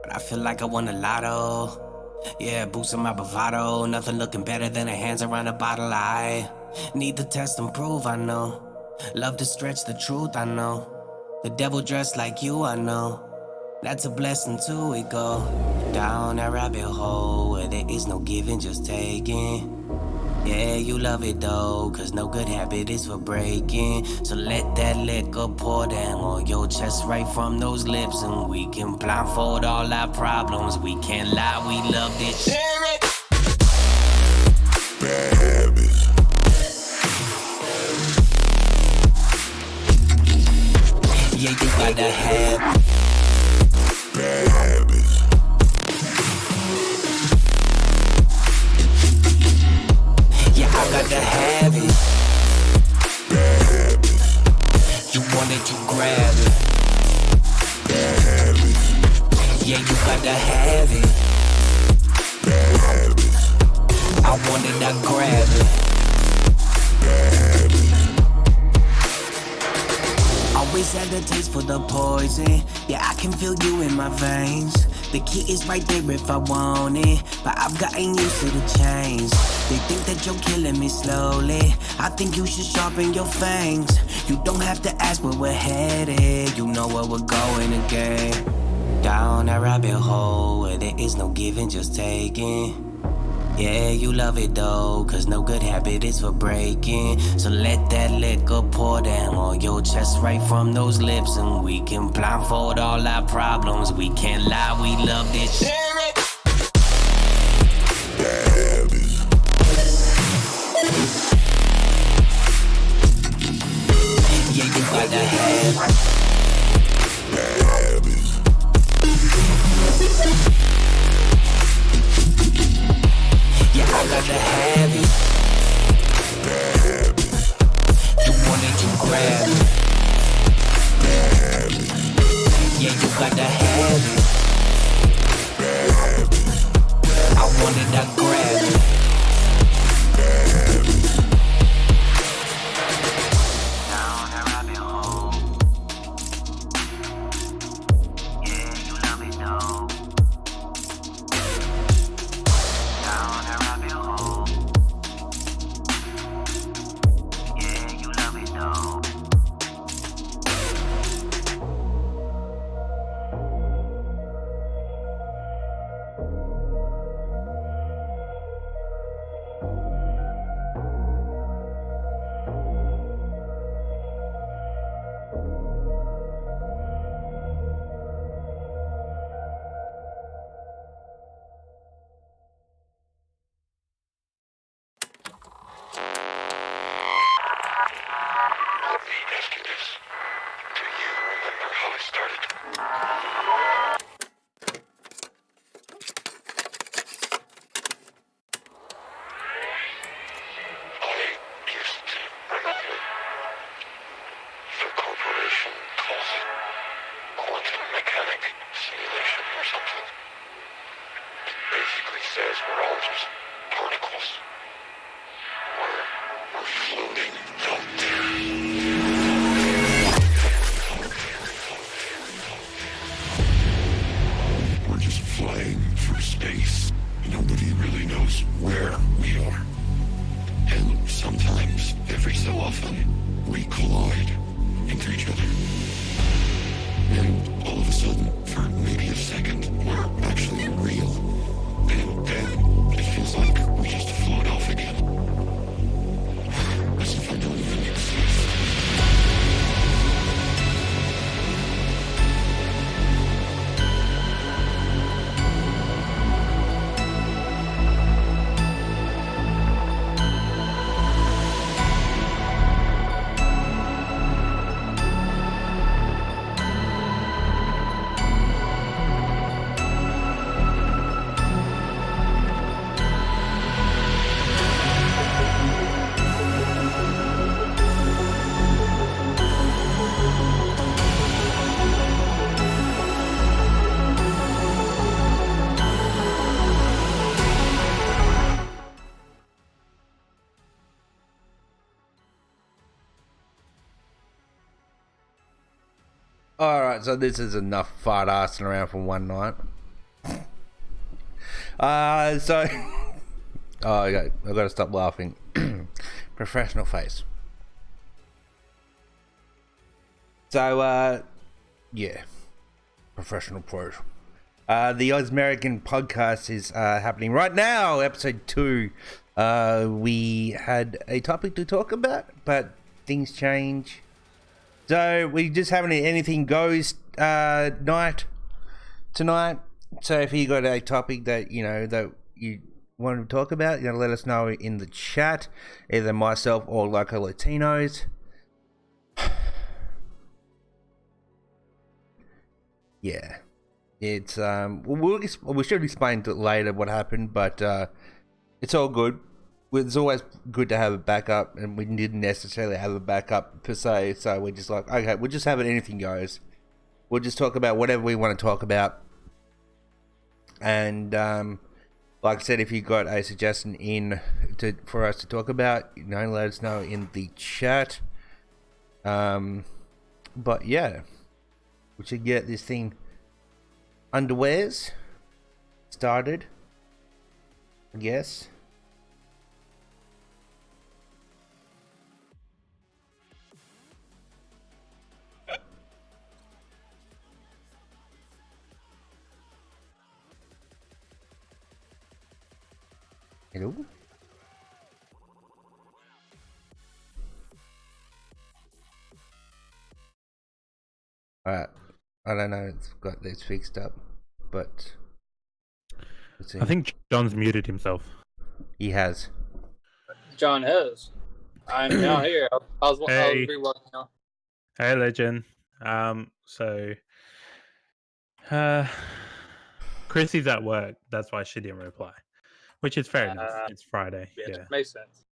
But I feel like I won a lotto. Yeah, boosting my bravado. Nothing looking better than a hands around a bottle. I need to test and prove, I know. Love to stretch the truth, I know. The devil dressed like you, I know. That's a blessing too, we go down that rabbit hole where there is no giving, just taking. Yeah, you love it though, cause no good habit is for breaking. So let that liquor pour down on your chest right from those lips, and we can blindfold all our problems. We can't lie, we love this shit. Bad habits. Yeah, you gotta have Bad habits. yeah, I gotta have it. Bad habits. You want it, you grab it. Bad habits. Yeah, you gotta have it. Bad habits. I want it, I grab it. Bad habits. Always had a taste for the poison. Yeah, I can feel you in my veins. The key is right there if I want it, but I've gotten used to the change. They think that you're killing me slowly. I think you should sharpen your fangs. You don't have to ask where we're headed. You know where we're going again. Down that rabbit hole where there is no giving, just taking. Yeah, you love it though, cause no good habit is for breaking. So let that liquor pour down on your chest right from those lips, and we can blindfold all our problems. We can't lie, we love this shit. Bad habits. Yeah, you gotta have Bad habits. yeah, I gotta have it. Bad habits. You want it, you grab it. Bad habits. Yeah, you gotta have it. Bad habits. I want it, I grab it. Bad habits. Down that rabbit hole. Yeah, you love it though. Down that rabbit hole. Yeah, you love it though. Let me ask you this. Do you remember how it started? I used to run the corporation calls it quantum mechanic simulation or something. It basically says we're all just particles. We're floating out there. We're just flying through space. Nobody really knows where we are. And sometimes, every so often, we collide into each other. And all of a sudden, for maybe a second, we're actually real. And then it feels like we just float off again. As if I don't even exist. Alright, so this is enough fart assing around for one night. So, I got to stop laughing. Professional face. So, yeah, professional pros. The Oz-Merican podcast is happening right now, episode 2. We had a topic to talk about, but things change. So we just having an anything goes night tonight. So if you got a topic that that you want to talk about, let us know in the chat, either myself or Local Latinos. Yeah, it's we should explain it later what happened, but it's all good. It's always good to have a backup, and we didn't necessarily have a backup per se, so we're just like, okay, we'll just have it, anything goes. We'll just talk about whatever we want to talk about. And like I said, if you got a suggestion for us to talk about, let us know in the chat. But yeah, we should get this thing underwears started, I guess. Hello? Alright. I don't know, it's got this fixed up, but I think John's muted himself. He has. John has. I'm now here. I was rewatching now. Hey, legend. Chrissy's at work. That's why she didn't reply, which is fair enough. It's Friday. Yeah, makes sense.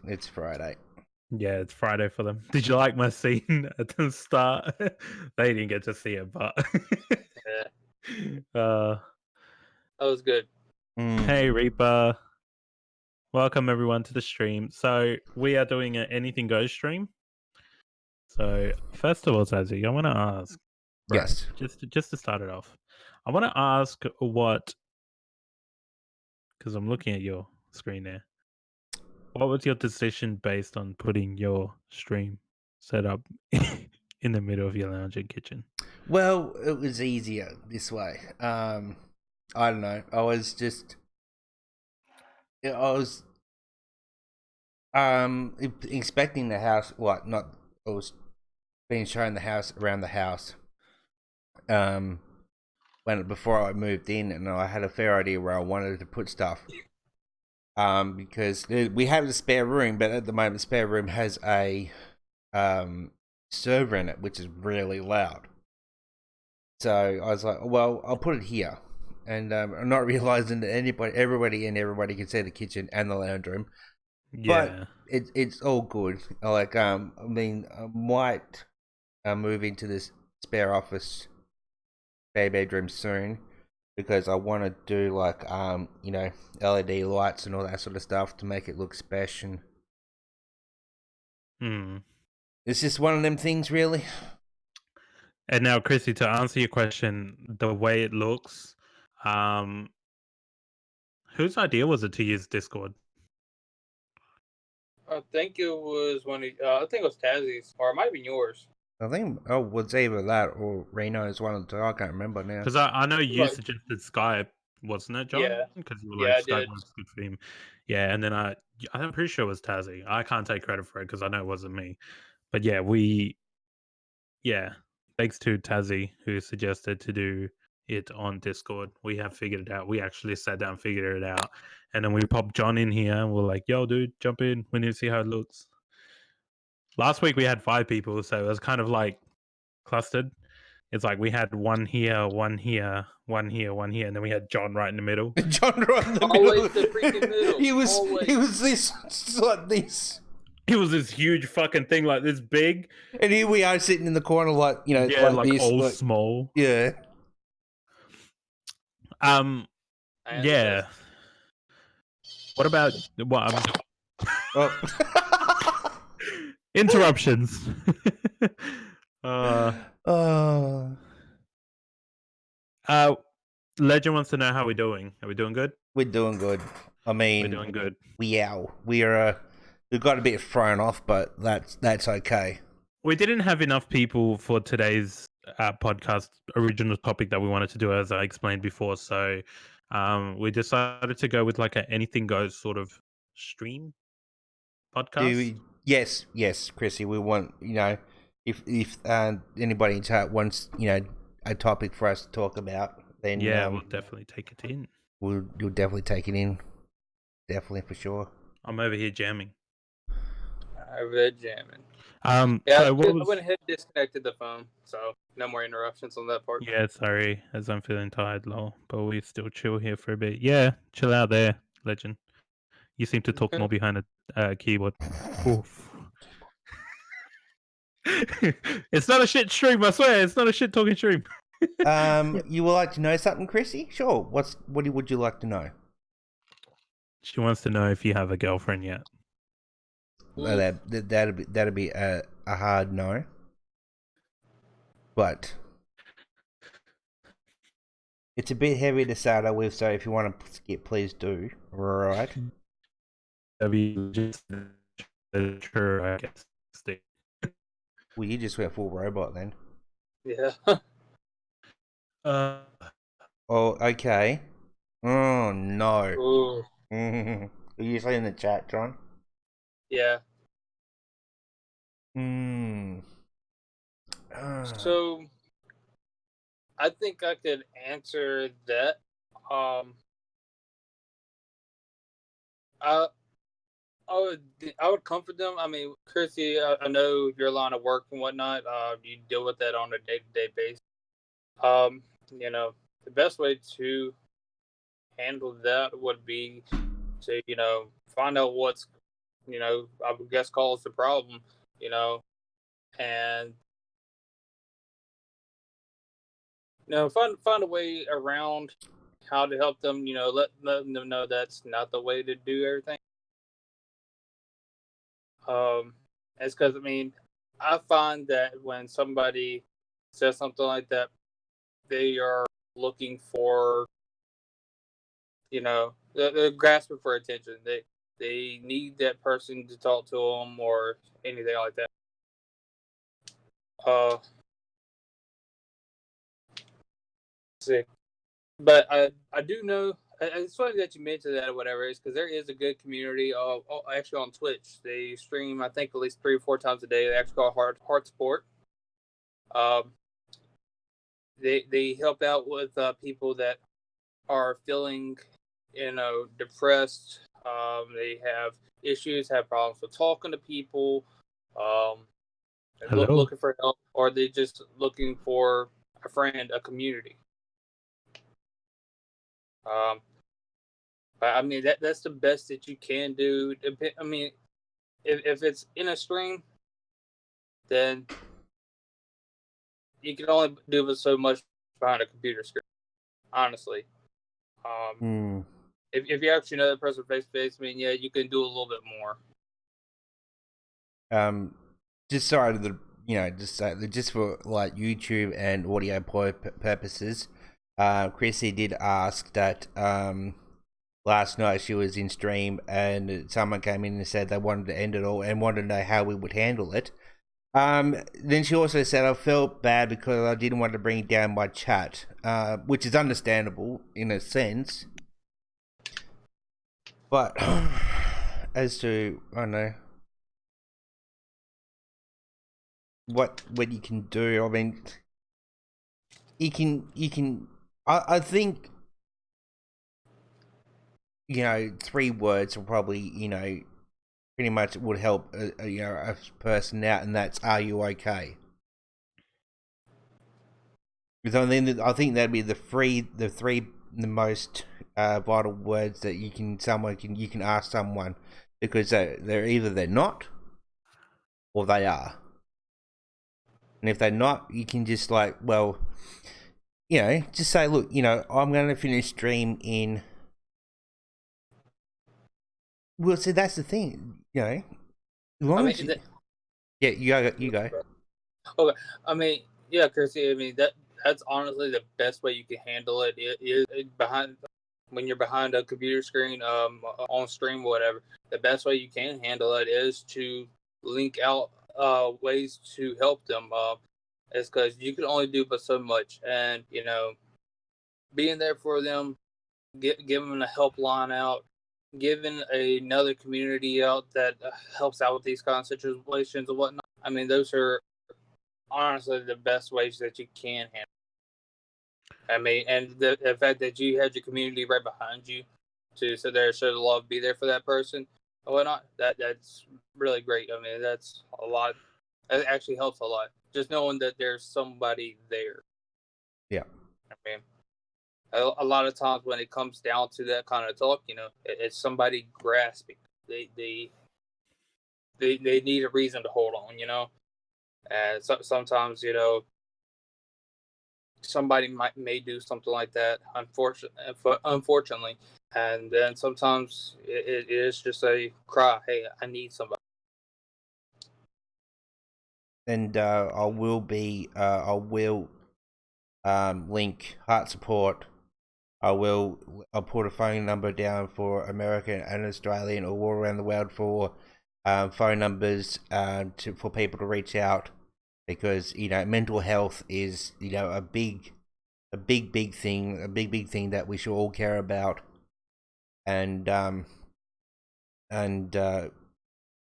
It's Friday. Yeah, it's Friday for them. Did you like my scene at the start? They didn't get to see it, but that was good. Hey, Reaper. Welcome everyone to the stream. So we are doing an Anything Goes stream. So first of all, Tazzy, I want to ask. Yes. Just to start it off, I want to ask because I'm looking at your screen there. What was your decision based on putting your stream set up in the middle of your lounge and kitchen? Well, it was easier this way. I don't know. I was inspecting the house. I was being shown the house around the house. Before I moved in, and I had a fair idea where I wanted to put stuff. Because we have a spare room, but at the moment, the spare room has a server in it, which is really loud. So I was like, well, I'll put it here, and I'm not realizing that everybody can see the kitchen and the lounge room. Yeah, but it's all good. Like, I might move into this spare office, spare bedroom soon. Because I want to do like LED lights and all that sort of stuff to make it look special. It's just one of them things, really. And now, Chrissy, to answer your question, the way it looks, whose idea was it to use Discord? I think it was I think it was Tazzy's, or it might have been yours. I think was either that or Reno's one of the two. I can't remember now. Because I know you suggested Skype, wasn't it, John? Yeah. Because you were like, Skype was good for him. Yeah, and then I'm pretty sure it was Tazzy. I can't take credit for it because I know it wasn't me. But yeah, thanks to Tazzy who suggested to do it on Discord. We have figured it out. We actually sat down, figured it out, and then we popped John in here, and we're like, "Yo, dude, jump in. We need to see how it looks." Last week we had 5 people, so it was kind of like clustered. It's like we had one here, one here, one here, one here, and then we had John right in the middle. John right in the Always middle. the freaking middle. He was this. It was this huge fucking thing, like this big, and here we are sitting in the corner, like like this, all like, small. Yeah. Yeah. What about interruptions? Legend wants to know how we're doing. Are we doing good? We're doing good. I mean, We're doing good. we've got a bit thrown off, but that's okay. We didn't have enough people for today's podcast original topic that we wanted to do, as I explained before. So we decided to go with like a anything goes sort of stream podcast. Yes, Chrissy. We want if anybody in chat wants a topic for us to talk about, then Yeah, we'll definitely take it in. you'll definitely take it in, definitely for sure. I'm over here jamming. Over there jamming. Yeah, I went ahead and disconnected the phone, so no more interruptions on that part. Yeah, sorry, as I'm feeling tired, lol. But we still chill here for a bit. Yeah, chill out there, Legend. You seem to talk more behind a keyboard. Oof. It's not a shit stream, I swear. It's not a shit talking stream. You would like to know something, Chrissy? Sure. What would you like to know? She wants to know if you have a girlfriend yet. That'd be a hard no. But it's a bit heavy to start out with, so if you want to skip, please do. Right. Just sure, I guess. Well, you just went full robot then. Yeah. Oh, okay. Oh no. Ooh. Are you saying in the chat, John? Yeah. So I think I could answer that. I would comfort them. I mean, Chrissy, I know your line of work and whatnot. You deal with that on a day-to-day basis. The best way to handle that would be to, find out what's, I would guess cause the problem, and find a way around how to help them. Let them know that's not the way to do everything. It's because I find that when somebody says something like that, they are looking for, they're grasping for attention. They need that person to talk to them or anything like that. Sick. But I do know. It's funny that you mentioned that or whatever. Is because there is a good community of actually on Twitch. They stream, I think, at least 3 or 4 times a day. They actually call Heart Sport. They help out with people that are feeling, depressed. They have issues, have problems with talking to people, looking for help, or they just looking for a friend, a community. But that's the best that you can do. If it's in a stream, then you can only do so much behind a computer screen. Honestly, if you actually know the person face to face, you can do a little bit more. Just sorry to just for like YouTube and audio purposes. Chrissy did ask that last night she was in stream and someone came in and said they wanted to end it all and wanted to know how we would handle it. Then she also said I felt bad because I didn't want to bring down my chat, which is understandable in a sense. But as to, I don't know, what you can do, you can I think 3 words will probably pretty much would help a person out, and that's "Are you okay?" Because I think that'd be the most vital words that you can ask someone, because they're either they're not or they are. And if they're not, you can just just say, look, I'm going to finish stream in. Well, see, that's the thing, as long as you go. Okay, yeah, Kirsty. that's honestly the best way you can handle it. It is behind when you're behind a computer screen, on stream, whatever. The best way you can handle it is to link out ways to help them. It's because you can only do but so much, and being there for them, giving a helpline out, giving another community out that helps out with these kind of situations and whatnot. I mean, those are honestly the best ways that you can handle. I mean, and the fact that you had your community right behind you to sit there, show the love, be there for that person and whatnot. That's really great. I mean, that's a lot. It actually helps a lot. Just knowing that there's somebody there. Yeah. I mean, a lot of times when it comes down to that kind of talk, it's somebody grasping. They need a reason to hold on, And sometimes, somebody may do something like that, unfortunately, and then sometimes it is just a cry. Hey, I need somebody. And I will link heart support. I'll put a phone number down for American and Australian or all around the world for phone numbers for people to reach out, because mental health is a big thing that we should all care about, and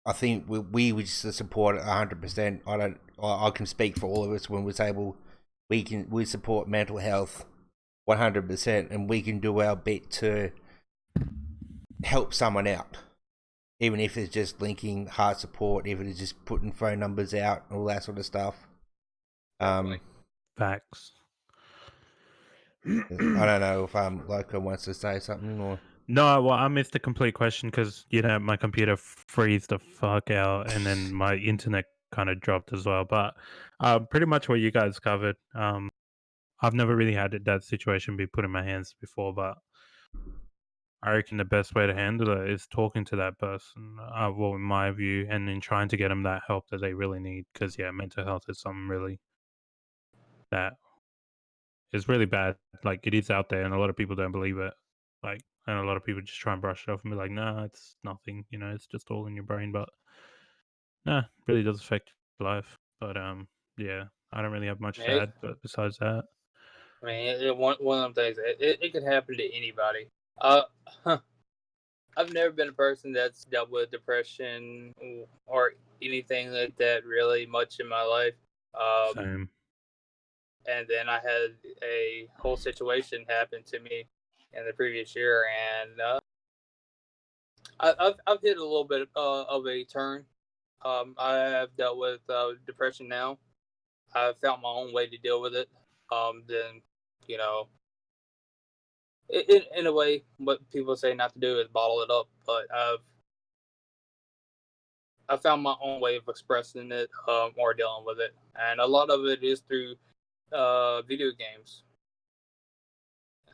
I think we would support it 100%. I can speak for all of us when we say we support mental health 100%, and we can do our bit to help someone out, even if it's just linking heart support, if it's just putting phone numbers out, all that sort of stuff. Facts. I don't know if Loco wants to say something or. No, well, I missed the complete question because my computer freezed the fuck out, and then my internet kind of dropped as well. But pretty much what you guys covered. I've never really had that situation be put in my hands before, but I reckon the best way to handle it is talking to that person. Well, in my view, and then trying to get them that help that they really need. Because mental health is something really that is really bad. Like, it is out there, and a lot of people don't believe it. Like, and a lot of people just try and brush it off and be like, "Nah, it's nothing. It's just all in your brain." But nah, it really does affect life. But yeah, I don't really have much to add. But besides that, I mean, one of them things. It could happen to anybody. I've never been a person that's dealt with depression or anything like that really much in my life. same. And then I had a whole situation happen to me in the previous year, and I've hit a little bit of a turn. I have dealt with depression now. I've found my own way to deal with it. Then in a way, what people say not to do is bottle it up, but I found my own way of expressing it or dealing with it, and a lot of it is through video games.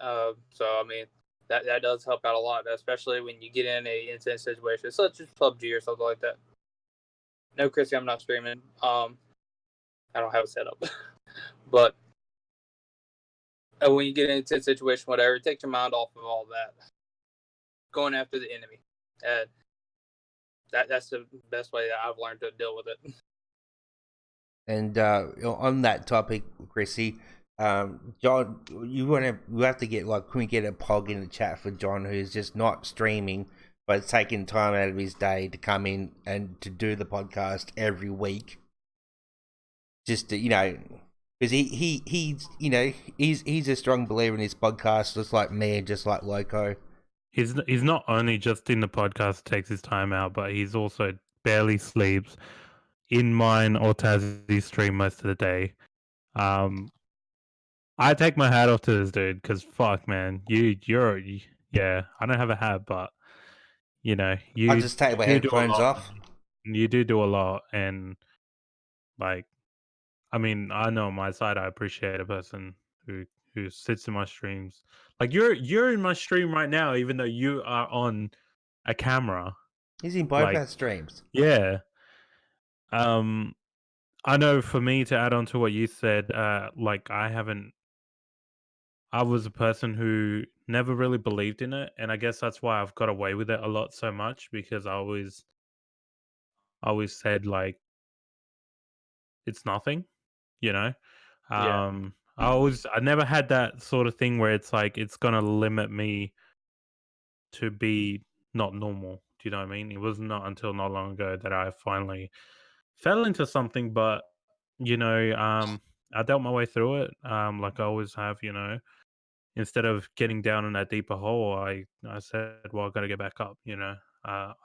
So I mean, that does help out a lot, especially when you get in a intense situation such as PUBG or something like that. No, Chrissy, I'm not streaming. I don't have it set up, but when you get in an intense situation, whatever, it takes your mind off of all that, going after the enemy, and that's the best way that I've learned to deal with it. And on that topic, Chrissy, John, we have to get can we get a pog in the chat for John, who's just not streaming but taking time out of his day to come in and to do the podcast every week, just to because he's a strong believer in his podcast, just like me and just like Loco. He's not only just in the podcast takes his time out, but he's also barely sleeps in mine or Tazzie's stream most of the day. I take my hat off to this dude because fuck, man, you're I don't have a hat, but you I just take my headphones off. You do a lot, and like, I mean, I know on my side, I appreciate a person who sits in my streams. Like you're in my stream right now, even though you are on a camera. He's in both our streams. Yeah. I know for me to add on to what you said, like I haven't I was a person who never really believed in it, and I guess that's why I've got away with it a lot so much, because I always said, like, it's nothing, you know? Yeah. I never had that sort of thing where it's like it's gonna limit me to be not normal. Do you know what I mean? It was not until not long ago that I finally fell into something, but I dealt my way through it, like I always have. Instead of getting down in that deeper hole, I said, "Well, I got to get back up." I've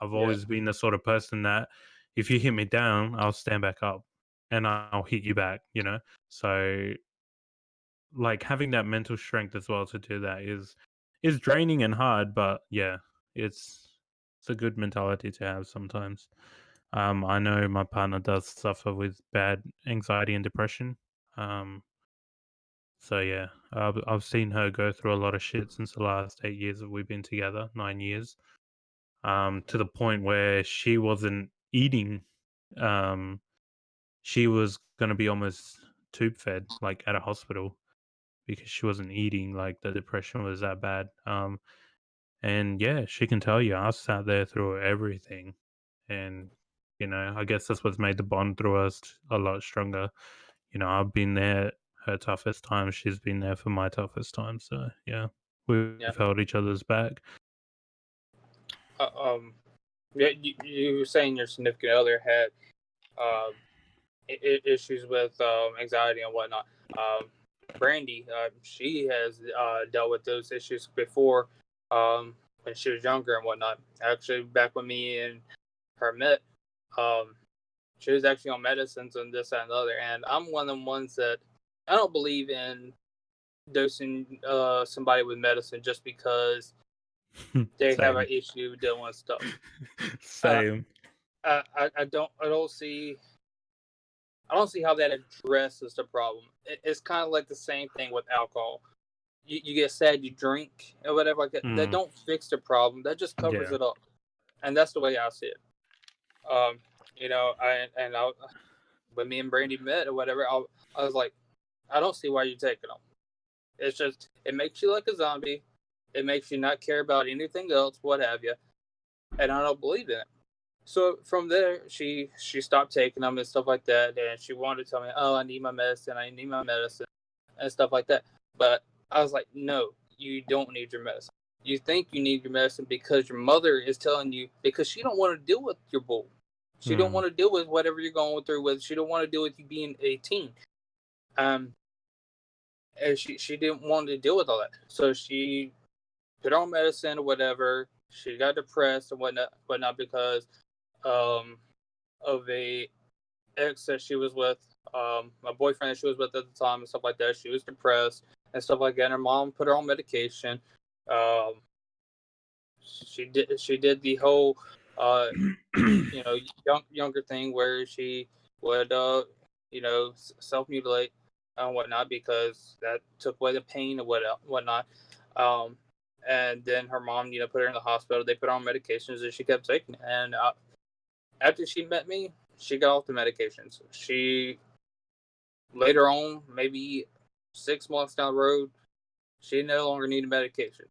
Yeah. always been the sort of person that if you hit me down, I'll stand back up, and I'll hit you back. So like having that mental strength as well to do that is draining and hard, but yeah, it's a good mentality to have sometimes. I know my partner does suffer with bad anxiety and depression. Um, so yeah, I've seen her go through a lot of shit since the last 8 years that we've been together, 9 years. To the point where she wasn't eating. Um, she was gonna be almost tube fed, like at a hospital, because she wasn't eating. Like the depression was that bad. And yeah, she can tell you I sat there through everything, and I guess that's what's made the bond through us a lot stronger. I've been there her toughest time. She's been there for my toughest time. So yeah, we've Yeah. held each other's back. Uh, um. Yeah. You were saying your significant other had um issues with anxiety and whatnot. Brandy, she has dealt with those issues before when she was younger and whatnot. Actually, back when me and her met, um, she was actually on medicines and this, that, and the other. And I'm one of the ones that I don't believe in dosing somebody with medicine just because they have an Same. issue dealing with stuff. Uh, Same. I don't see how that addresses the problem. It's kind of like the same thing with alcohol. You get sad, you drink or whatever like that. That Mm, don't fix the problem. That just covers yeah. it up, and that's the way I see it. Um, when me and Brandy met or whatever, I was like, I don't see why you're taking them. It's just it makes you like a zombie. It makes you not care about anything else, what have you. And I don't believe in it. So from there, she stopped taking them and stuff like that, and she wanted to tell me, "Oh, I need my medicine. I need my medicine," and stuff like that. But I was like, "No, you don't need your medicine. You think you need your medicine because your mother is telling you because she don't want to deal with your bull. She don't Mm, want to deal with whatever you're going through with. She don't want to deal with you being 18. Um, and she didn't want to deal with all that. So she put on medicine or whatever. She got depressed and whatnot because um of a ex that she was with, a boyfriend that she was with at the time and stuff like that. She was depressed and stuff like that. And her mom put her on medication. Um, she did the whole, uh, younger thing where she would, self mutilate and whatnot because that took away the pain and whatnot. Um, and then her mom, put her in the hospital. They put her on medications and she kept taking it. And after she met me, she got off the medications. She later on, maybe 6 months down the road, she no longer needed medication.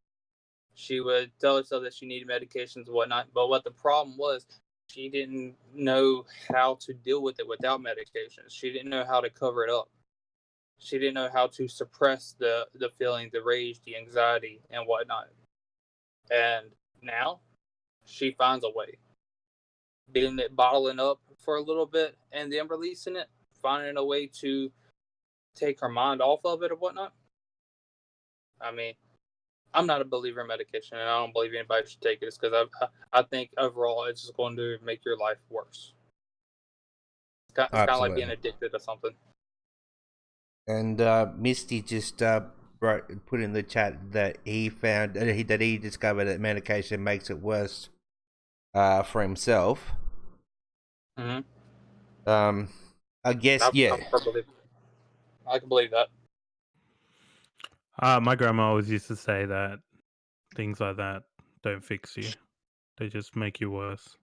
She would tell herself that she needed medications and whatnot. But what the problem was, she didn't know how to deal with it without medications. She didn't know how to cover it up. She didn't know how to suppress the feeling, the rage, the anxiety, and whatnot. And now she finds a way. Being it bottling up for a little bit and then releasing it, finding a way to take her mind off of it or whatnot. I mean, I'm not a believer in medication, and I don't believe anybody should take it. It's because I think overall it's just going to make your life worse. It's kind of like being Absolutely. addicted to something. And Misty just put in the chat that he found that he discovered that medication makes it worse for himself. Mm-hmm. I guess I can believe that. my grandma always used to say that things like that don't fix you; they just make you worse.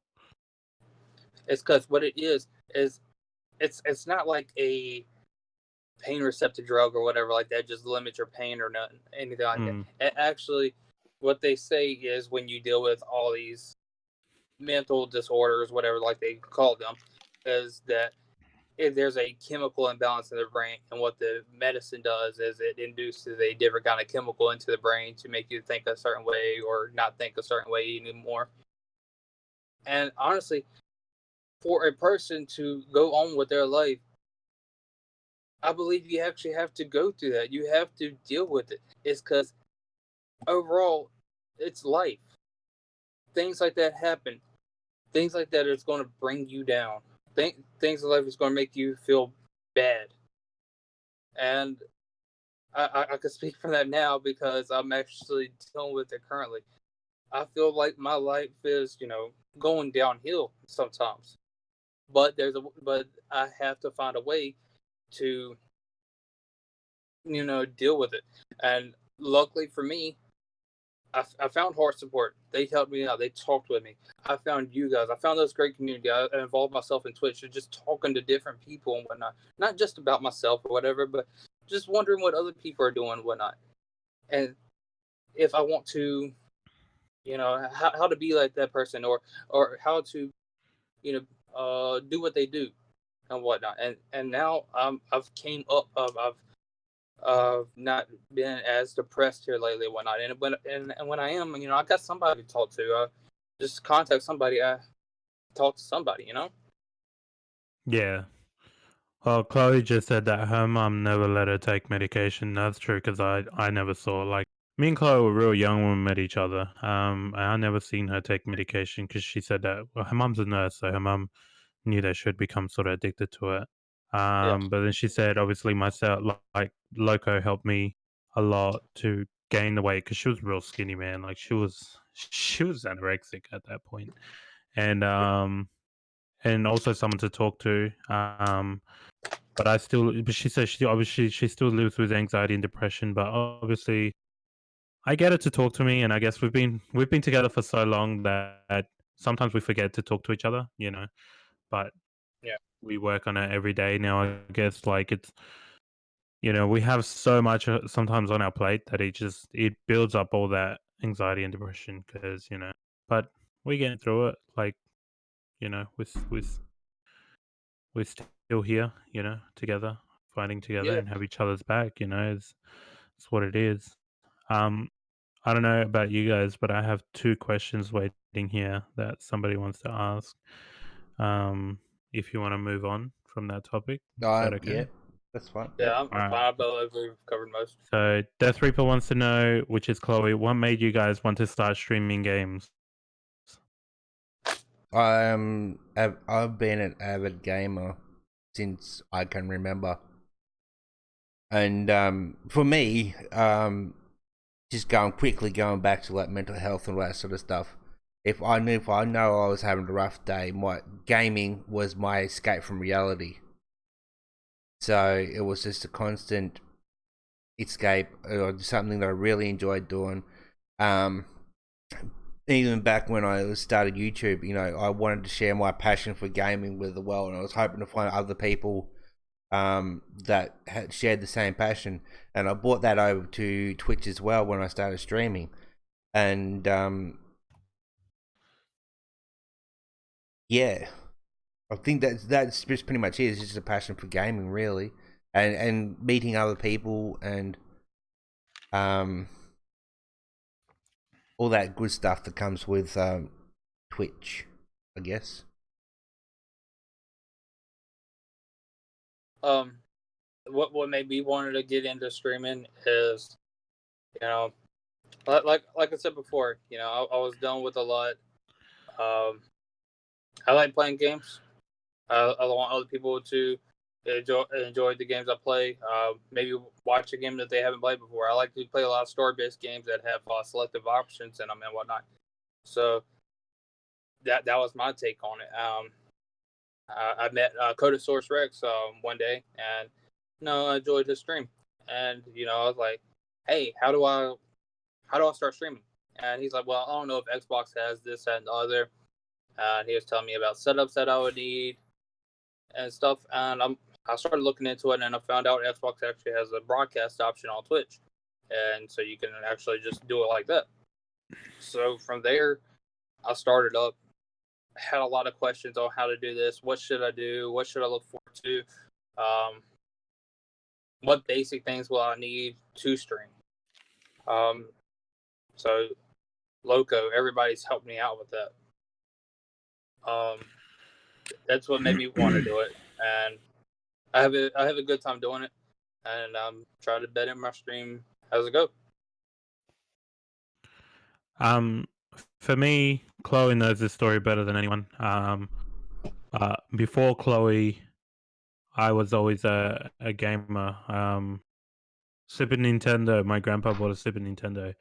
It's because what it is it's not like pain receptor drug or whatever like that just limits your pain or nothing, anything like that. And actually, what they say is when you deal with all these mental disorders, whatever like they call them, is that if there's a chemical imbalance in the brain, and what the medicine does is it induces a different kind of chemical into the brain to make you think a certain way or not think a certain way anymore. And honestly, for a person to go on with their life, I believe you actually have to go through that. You have to deal with it. It's because overall, it's life. Things like that happen. Things like that is going to bring you down. Things in life is going to make you feel bad. And I can speak from that now because I'm actually dealing with it currently. I feel like my life is, going downhill sometimes. But I have to find a way to, deal with it. And luckily for me, I found heart support. They helped me out. They talked with me. I found you guys. I found this great community. I involved myself in Twitch and just talking to different people and whatnot. Not just about myself or whatever, but just wondering what other people are doing and whatnot. And if I want to, how to be like that person or how to, do what they do and whatnot. And now I've came up. I've not been as depressed here lately and whatnot. And when I am, I got somebody to talk to. Just contact somebody. I talk to somebody. Yeah. Well, Chloe just said that her mum never let her take medication. That's true because I never saw, like, me and Chloe were real young when we met each other. And I never seen her take medication because she said that, well, her mum's a nurse, so her mum knew that she'd become sort of addicted to it. Yeah. But then she said, obviously, myself, like, Loco helped me a lot to gain the weight because she was real skinny, man. Like, she was anorexic at that point. And, and also someone to talk to. But she says she still lives with anxiety and depression. But obviously, I get her to talk to me, and I guess we've been together for so long that sometimes we forget to talk to each other, But Yeah. we work on it every day now. I guess like it's we have so much sometimes on our plate that it builds up all that anxiety and depression because but we're getting through it. Like we're still here, together, fighting together, Yeah. and have each other's back. It's what it is. Um, I don't know about you guys, but I have two questions waiting here that somebody wants to ask. If you want to move on from that topic, is that okay? Yeah, that's fine. Yeah. Yep. I'm All right. fine. I believe we've covered most. So Death Reaper wants to know, which is Chloe, what made you guys want to start streaming games? I've been an avid gamer since I can remember, and for me, just going back to like mental health and all that sort of stuff. If I know I was having a rough day, my gaming was my escape from reality. So it was just a constant escape, or something that I really enjoyed doing. Even back when I started YouTube, I wanted to share my passion for gaming with the world, and I was hoping to find other people that had shared the same passion. And I brought that over to Twitch as well when I started streaming. And yeah, I think that's just pretty much it. It's just a passion for gaming, really, and meeting other people and all that good stuff that comes with Twitch, I guess. What made me wanted to get into streaming is, like I said before, I was done with a lot. I like playing games. I want other people to enjoy the games I play. Maybe watch a game that they haven't played before. I like to play a lot of story-based games that have selective options in them and whatnot. So that was my take on it. I met Codosaurus Rex one day, and I enjoyed his stream, and I was like, "Hey, how do I start streaming?" And he's like, "Well, I don't know if Xbox has this and the other." And he was telling me about setups that I would need and stuff. And I started looking into it, and I found out Xbox actually has a broadcast option on Twitch, and so you can actually just do it like that. So from there, I started up. Had a lot of questions on how to do this. What should I do? What should I look forward to? What basic things will I need to stream? So Loco, everybody's helped me out with that. That's what made me want to do it, and I have a good time doing it, and I'm trying to bet in my stream as it go. For me, Chloe knows this story better than anyone. Before Chloe, I was always a gamer. Super Nintendo. My grandpa bought a Super Nintendo.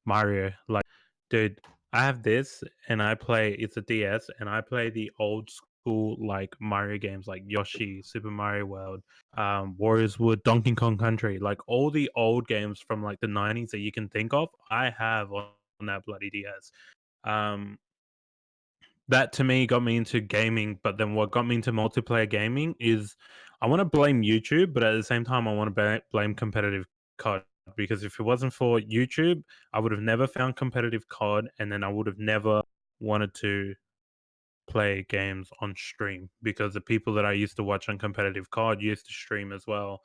Mario, like, dude, I have this, and I play. It's a DS, and I play the old school like Mario games, like Yoshi, Super Mario World, Warriors Wood, Donkey Kong Country, like all the old games from like the 90s that you can think of. I have on that bloody DS. Um, that to me got me into gaming, but then what got me into multiplayer gaming is I want to blame YouTube, but at the same time I want to blame competitive COD, because if it wasn't for YouTube, I would have never found competitive COD, and then I would have never wanted to play games on stream, because the people that I used to watch on competitive COD used to stream as well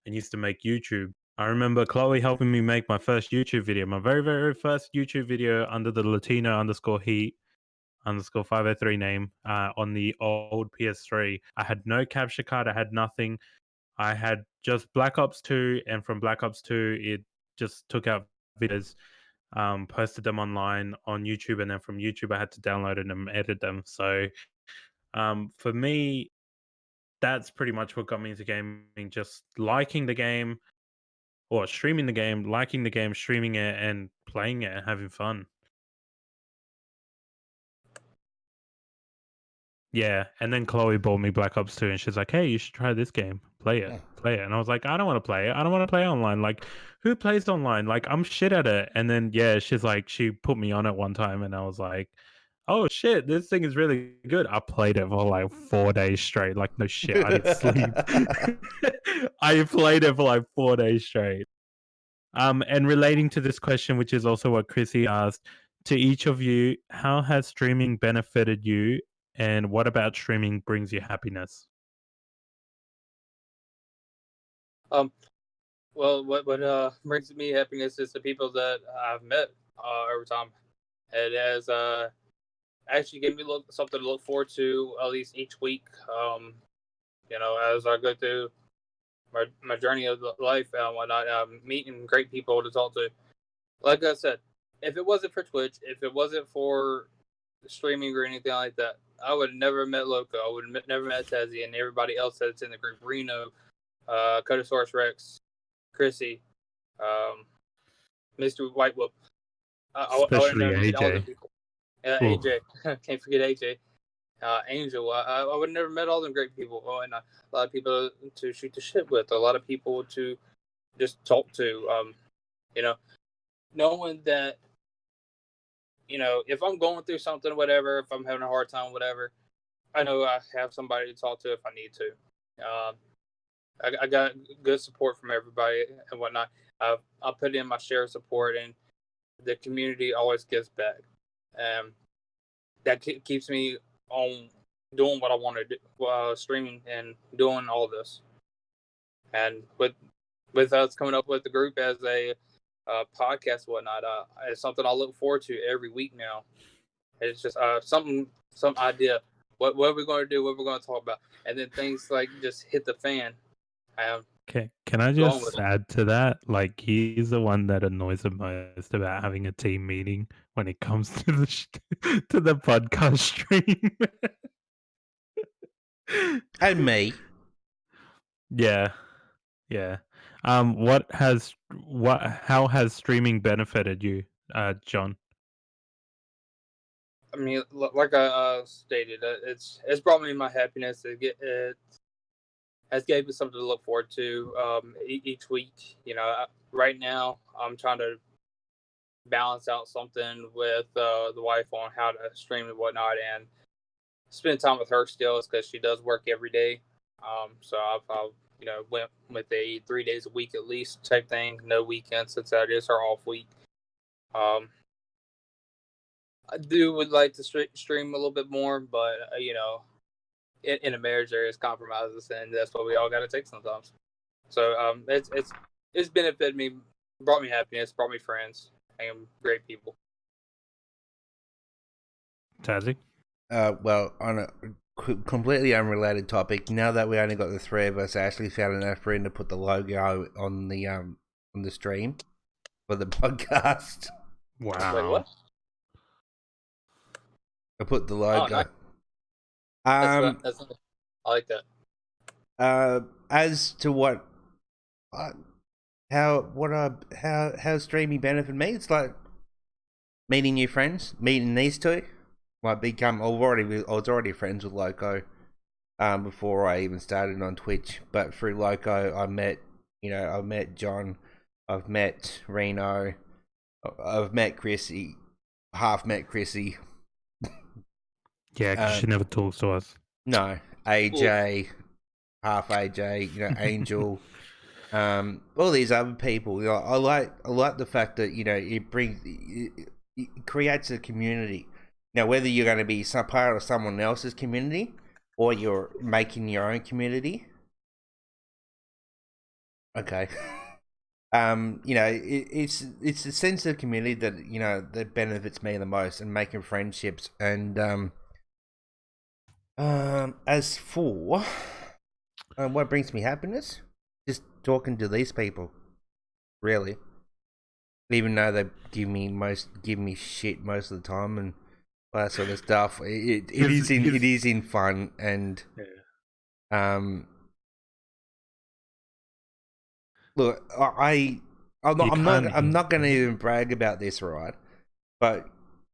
and used to make YouTube. I remember Chloe helping me make my first YouTube video, my very, very first YouTube video under the Latino_Heat_503 name on the old PS3. I had no capture card. I had nothing. I had just Black Ops 2, and from Black Ops 2, it just took out videos, posted them online on YouTube, and then from YouTube, I had to download them and edit them. So for me, that's pretty much what got me into gaming, just liking the game or streaming the game, liking the game, streaming it, and playing it and having fun. Yeah, and then Chloe bought me Black Ops 2, and she's like, "Hey, you should try this game. Play it, play it." And I was like, "I don't want to play it. I don't want to play online. Like, who plays online? Like, I'm shit at it." And then yeah, she's like, she put me on it one time, and I was like, "Oh shit, this thing is really good." I played it for like 4 days straight. Like, no shit, I didn't sleep. I played it for like 4 days straight. And relating to this question, which is also what Chrissy asked, to each of you, how has streaming benefited you, and what about streaming brings you happiness? Well, what brings me happiness is the people that I've met over time. It has actually given me something to look forward to at least each week. As I go through my journey of life and whatnot, meeting great people to talk to. Like I said, if it wasn't for Twitch, if it wasn't for streaming or anything like that, I would have never met Loco. I would have never met Tezzy and everybody else that's in the group. Reno, Codosaurus Rex, Chrissy, Mr. Whitewhoop. I would have Especially never met all the AJ. people. Ooh. AJ, can't forget AJ. Angel, I would have never met all them great people. Oh, and a lot of people to shoot the shit with, a lot of people to just talk to. Knowing that, if I'm going through something, whatever, if I'm having a hard time, whatever, I know I have somebody to talk to if I need to. I got good support from everybody and whatnot. I put in my share of support, and the community always gives back. That keeps me on doing what I want to do, streaming and doing all this. And with us coming up with the group as a podcast, and whatnot, it's something I look forward to every week now. It's just some idea. What are we going to do? What we're going to talk about? And then things like just hit the fan. Can I just add to that? Like, he's the one that annoys the most about having a team meeting when it comes to to the podcast stream. And me. Yeah, yeah. How has streaming benefited you, John? I mean, like I stated, it's brought me my happiness. It has gave me something to look forward to each week. Right now I'm trying to balance out something with the wife on how to stream and whatnot, and spend time with her still, because she does work every day. So I've went with a 3 days a week at least type thing, no weekends since that is our off week. I would like to stream a little bit more, but in a marriage there is compromises, and that's what we all got to take sometimes. So it's benefited me, brought me happiness, brought me friends, and great people. Tazzy? Well, on a completely unrelated topic, now that we only got the three of us, I actually found enough room to put the logo on the stream for the podcast. Wow. Wait, what? I put the Oh, logo. nice. That's I like that. As to how streaming benefited me, it's like meeting new friends, meeting these two. I was already friends with Loco, before I even started on Twitch. But through Loco, I met John, I've met Reno, I've met Chrissy, half met Chrissy. Yeah, because she never talks to us. No, AJ, half AJ, Angel, all these other people. I like the fact that it creates a community. Now, whether you're going to be some part of someone else's community or you're making your own community, okay. It's the sense of community that that benefits me the most, and making friendships. And as for what brings me happiness, just talking to these people, really. Even though they give me shit most of the time and all that sort of stuff, it is in fun. And look, I'm not going to even brag about this, right? But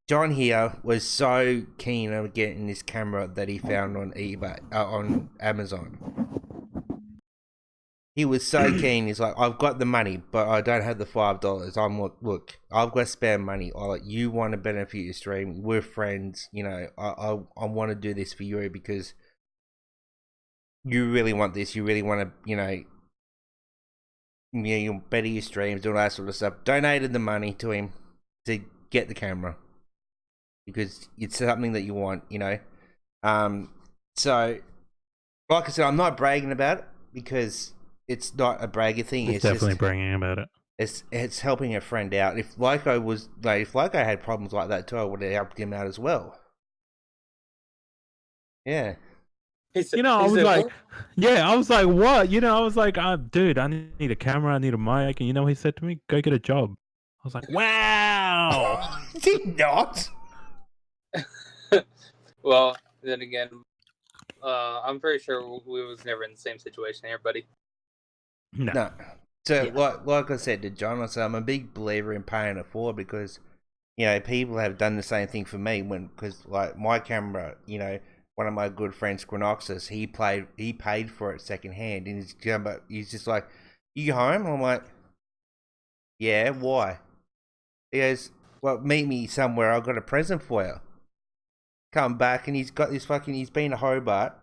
John here was so keen on getting this camera that he found on eBay, on Amazon. He was so keen. He's like, I've got the money, but I don't have the $5. I'm like, look, I've got spare money. You want to benefit your stream. We're friends. I want to do this for you because you really want this. You really want to, you better your streams, all that sort of stuff. Donated the money to him to get the camera because it's something that you want, So, like I said, I'm not bragging about it because it's not a bragger thing. It's definitely bragging about it. It's helping a friend out. If Loco had problems like that too, I would have helped him out as well. Yeah. I was like, what? I was like, dude, I need a camera, I need a mic, and he said to me, go get a job. I was like, wow. Did not. Well, then again, I'm pretty sure we was never in the same situation here, buddy. No. So, like I said to John, I'm a big believer in paying it forward because, people have done the same thing for me because like my camera, one of my good friends, Quinoxus, he paid for it secondhand, and he's just like, "You home?" I'm like, "Yeah, why?" He goes, "Well, meet me somewhere. I've got a present for you." Come back, and he's got this he's been to Hobart,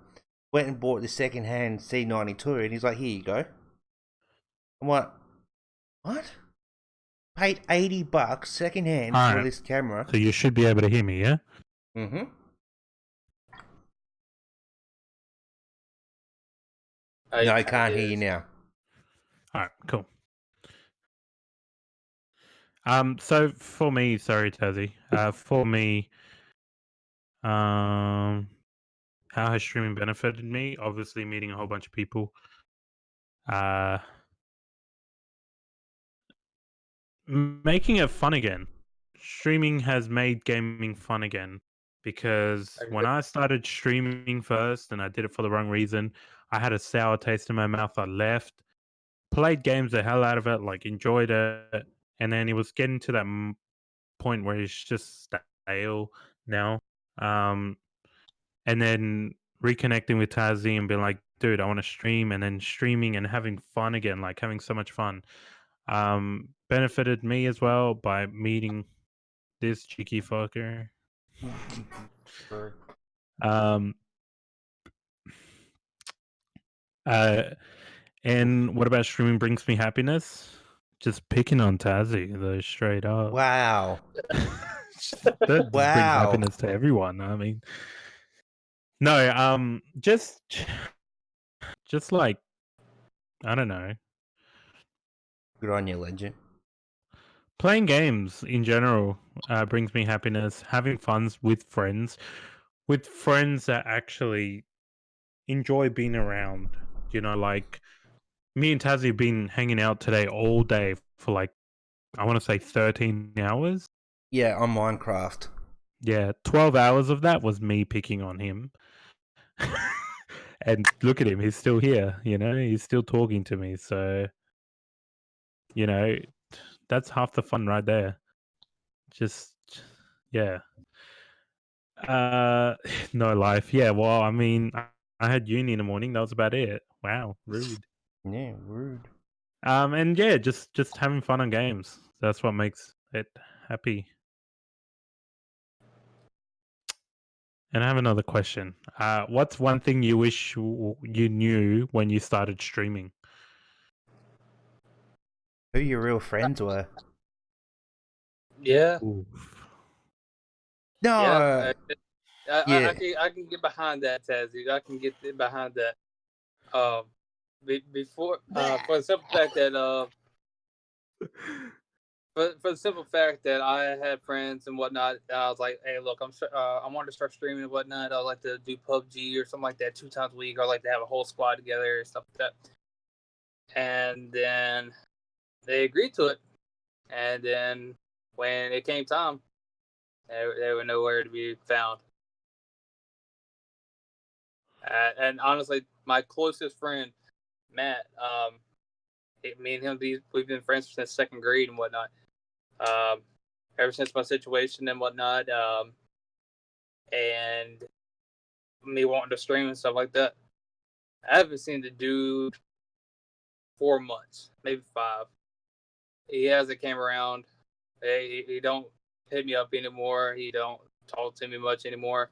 went and bought the secondhand C92, and he's like, "Here you go." I'm like, what? Paid $80 secondhand for this camera. So you should be able to hear me, yeah? Mm-hmm. No, I can't hear you now. All right, cool. So for me, sorry, Tazzy. For me, how has streaming benefited me? Obviously, meeting a whole bunch of people. Making it fun again. Streaming has made gaming fun again because when I started streaming first and I did it for the wrong reason, I had a sour taste in my mouth. I left, played games the hell out of it, like enjoyed it, and then it was getting to that point where it's just stale now. And then reconnecting with Tazzy and being like, dude, I want to stream, and then streaming and having fun again, like having so much fun. Benefited me as well by meeting this cheeky fucker. And what about streaming brings me happiness? Just picking on Tazzy, though, straight up. Wow. That just brings Wow. happiness to everyone. I mean, no, just like, I don't know, Good on you, legend. playing games in general brings me happiness. Having fun with friends that actually enjoy being around. You know, like me and Tazzy have been hanging out today all day for like, I want to say 13 hours. Yeah, on Minecraft. Yeah, 12 hours of that was me picking on him. And look at him, he's still here, you know, he's still talking to me. So, you know, that's half the fun right there. Just, yeah. No life. Yeah, well, I mean, I had uni in the morning. That was about it. Wow, rude. Yeah, rude. And yeah, just having fun on games. That's what makes it happy. And I have another question. What's one thing you wish you knew when you started streaming? Who your real friends were? Yeah, Oof. No. Yeah. I can get behind that, Tazzy. I can get behind that. Um, before for the simple fact that for the simple fact that I had friends and whatnot, I was like, hey, look, I wanted to start streaming and whatnot. I like to do PUBG or something like that 2 times a week. Or I like to have a whole squad together and stuff like that. And then they agreed to it. And then when it came time, they were nowhere to be found. And honestly, my closest friend, Matt, me and him, we've been friends since second grade and whatnot. Ever since my situation and whatnot, and me wanting to stream and stuff like that. I haven't seen the dude 4 months, maybe 5. He hasn't came around. He don't hit me up anymore. He don't talk to me much anymore.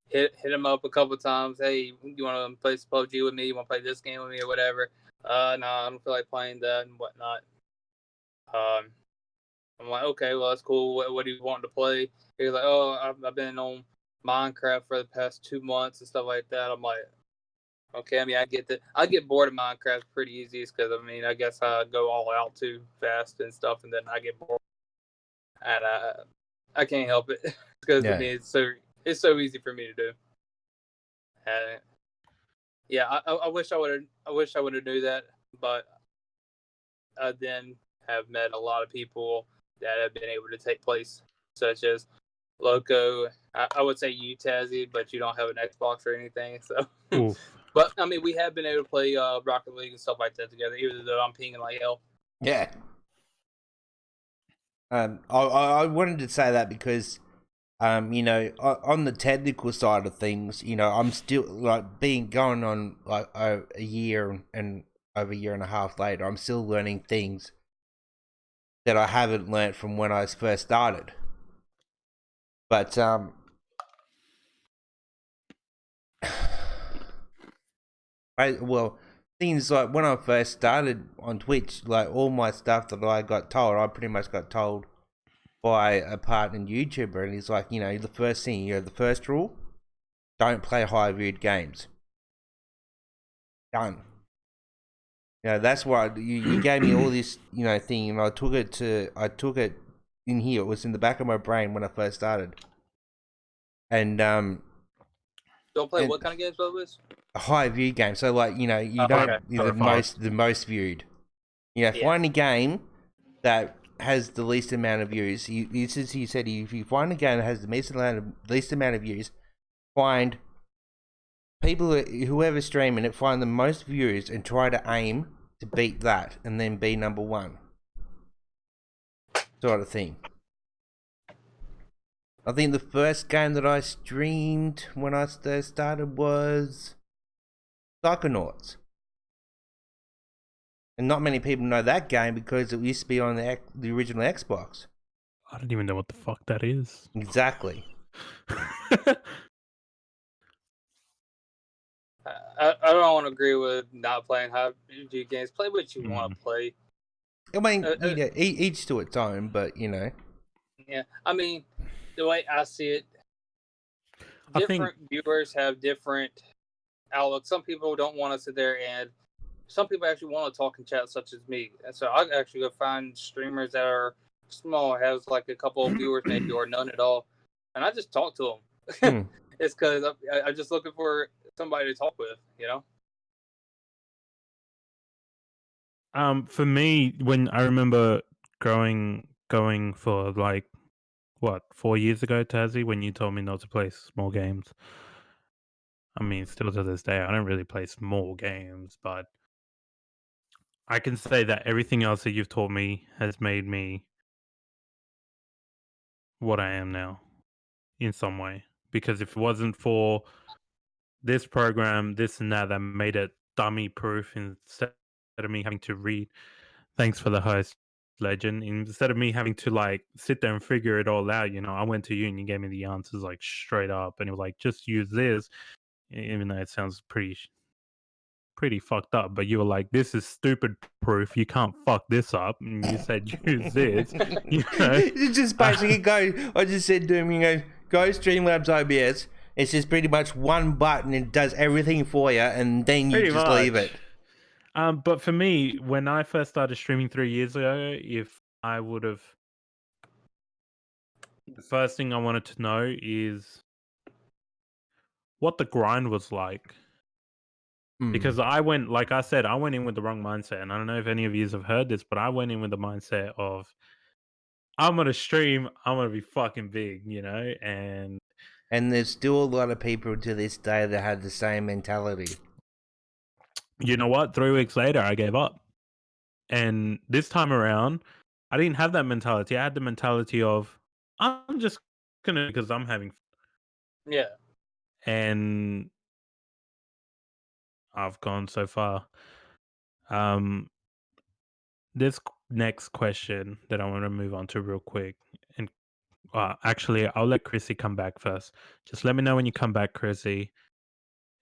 Hit him up a couple times. Hey, you want to play PUBG with me? You want to play this game with me or whatever? No, I don't feel like playing that and whatnot. I'm like, okay, well that's cool. What do you want to play? He's like, oh, I've been on Minecraft for the past 2 months and stuff like that. I'm like, okay, I mean, I get that. I get bored of Minecraft pretty easy because I mean, I guess I go all out too fast and stuff, and then I get bored, and I can't help it because I Yeah. mean, it's so easy for me to do. And yeah, I wish I would have knew that, but I then have met a lot of people that have been able to take place, such as Loco. I would say you, Tazzy, but you don't have an Xbox or anything. So, Oof. but I mean, we have been able to play Rocket League and stuff like that together, even though I'm pinging like hell. Yeah. I wanted to say that because, you know, on the technical side of things, you know, I'm still like going on like a year and over a year and a half later, I'm still learning things that I haven't learnt from when I first started. But things like when I first started on Twitch, like all my stuff that I got told, I pretty much got told by a partner YouTuber, and he's like, you know, the first thing, you know, the first rule, don't play high viewed games. Done. You know, that's why you gave me all this, you know, thing, and I took it in here. It was in the back of my brain when I first started. And Don't play what kind of games, Bobus? a high view game. So like, you know, you don't Okay. the most viewed. You know, find a game that has the least amount of views. He said if you find a game that has the least amount of views, find people, whoever's streaming it, find the most views and try to aim to beat that and then be number one. Sort of thing. I think the first game that I streamed when I started was Psychonauts. And not many people know that game because it used to be on the original Xbox. I don't even know what the fuck that is. Exactly. I don't want to agree with not playing high video games. Play what you want to play. I mean, Uh, uh, each to its own, but yeah, I mean, the way I see it, I think different viewers have different outlooks. Some people don't want to sit there, and some people actually want to talk and chat, such as me. And so I actually go find streamers that are small, has like a couple of viewers maybe, or none at all, and I just talk to them. It's because I'm just looking for somebody to talk with, for me, when I remember going for like what 4 years ago, Tazzy, when you told me not to play small games. I mean, still to this day, I don't really play small games, but I can say that everything else that you've taught me has made me what I am now in some way. Because if it wasn't for this program, this and that made it dummy proof instead of me having to read. Thanks for the host, legend. Instead of me having to like sit there and figure it all out, I went to you and you gave me the answers like straight up, and it was like, just use this, even though it sounds pretty fucked up. But you were like, this is stupid proof. You can't fuck this up, and you said use this. It's just basically go. I just said to him, go Streamlabs OBS. It's just pretty much one button. It does everything for you, and then you just leave it. But for me, when I first started streaming 3 years ago, if I would have, the first thing I wanted to know is what the grind was like. Because I went, like I said, I went in with the wrong mindset. And I don't know if any of you have heard this, but I went in with the mindset of, I'm going to stream, I'm going to be fucking big, And there's still a lot of people to this day that had the same mentality. You know what? 3 weeks later, I gave up. And this time around, I didn't have that mentality. I had the mentality of, I'm just going to, because I'm having fun. Yeah. And I've gone so far. This next question that I want to move on to real quick, and actually, I'll let Chrissy come back first. Just let me know when you come back, Chrissy,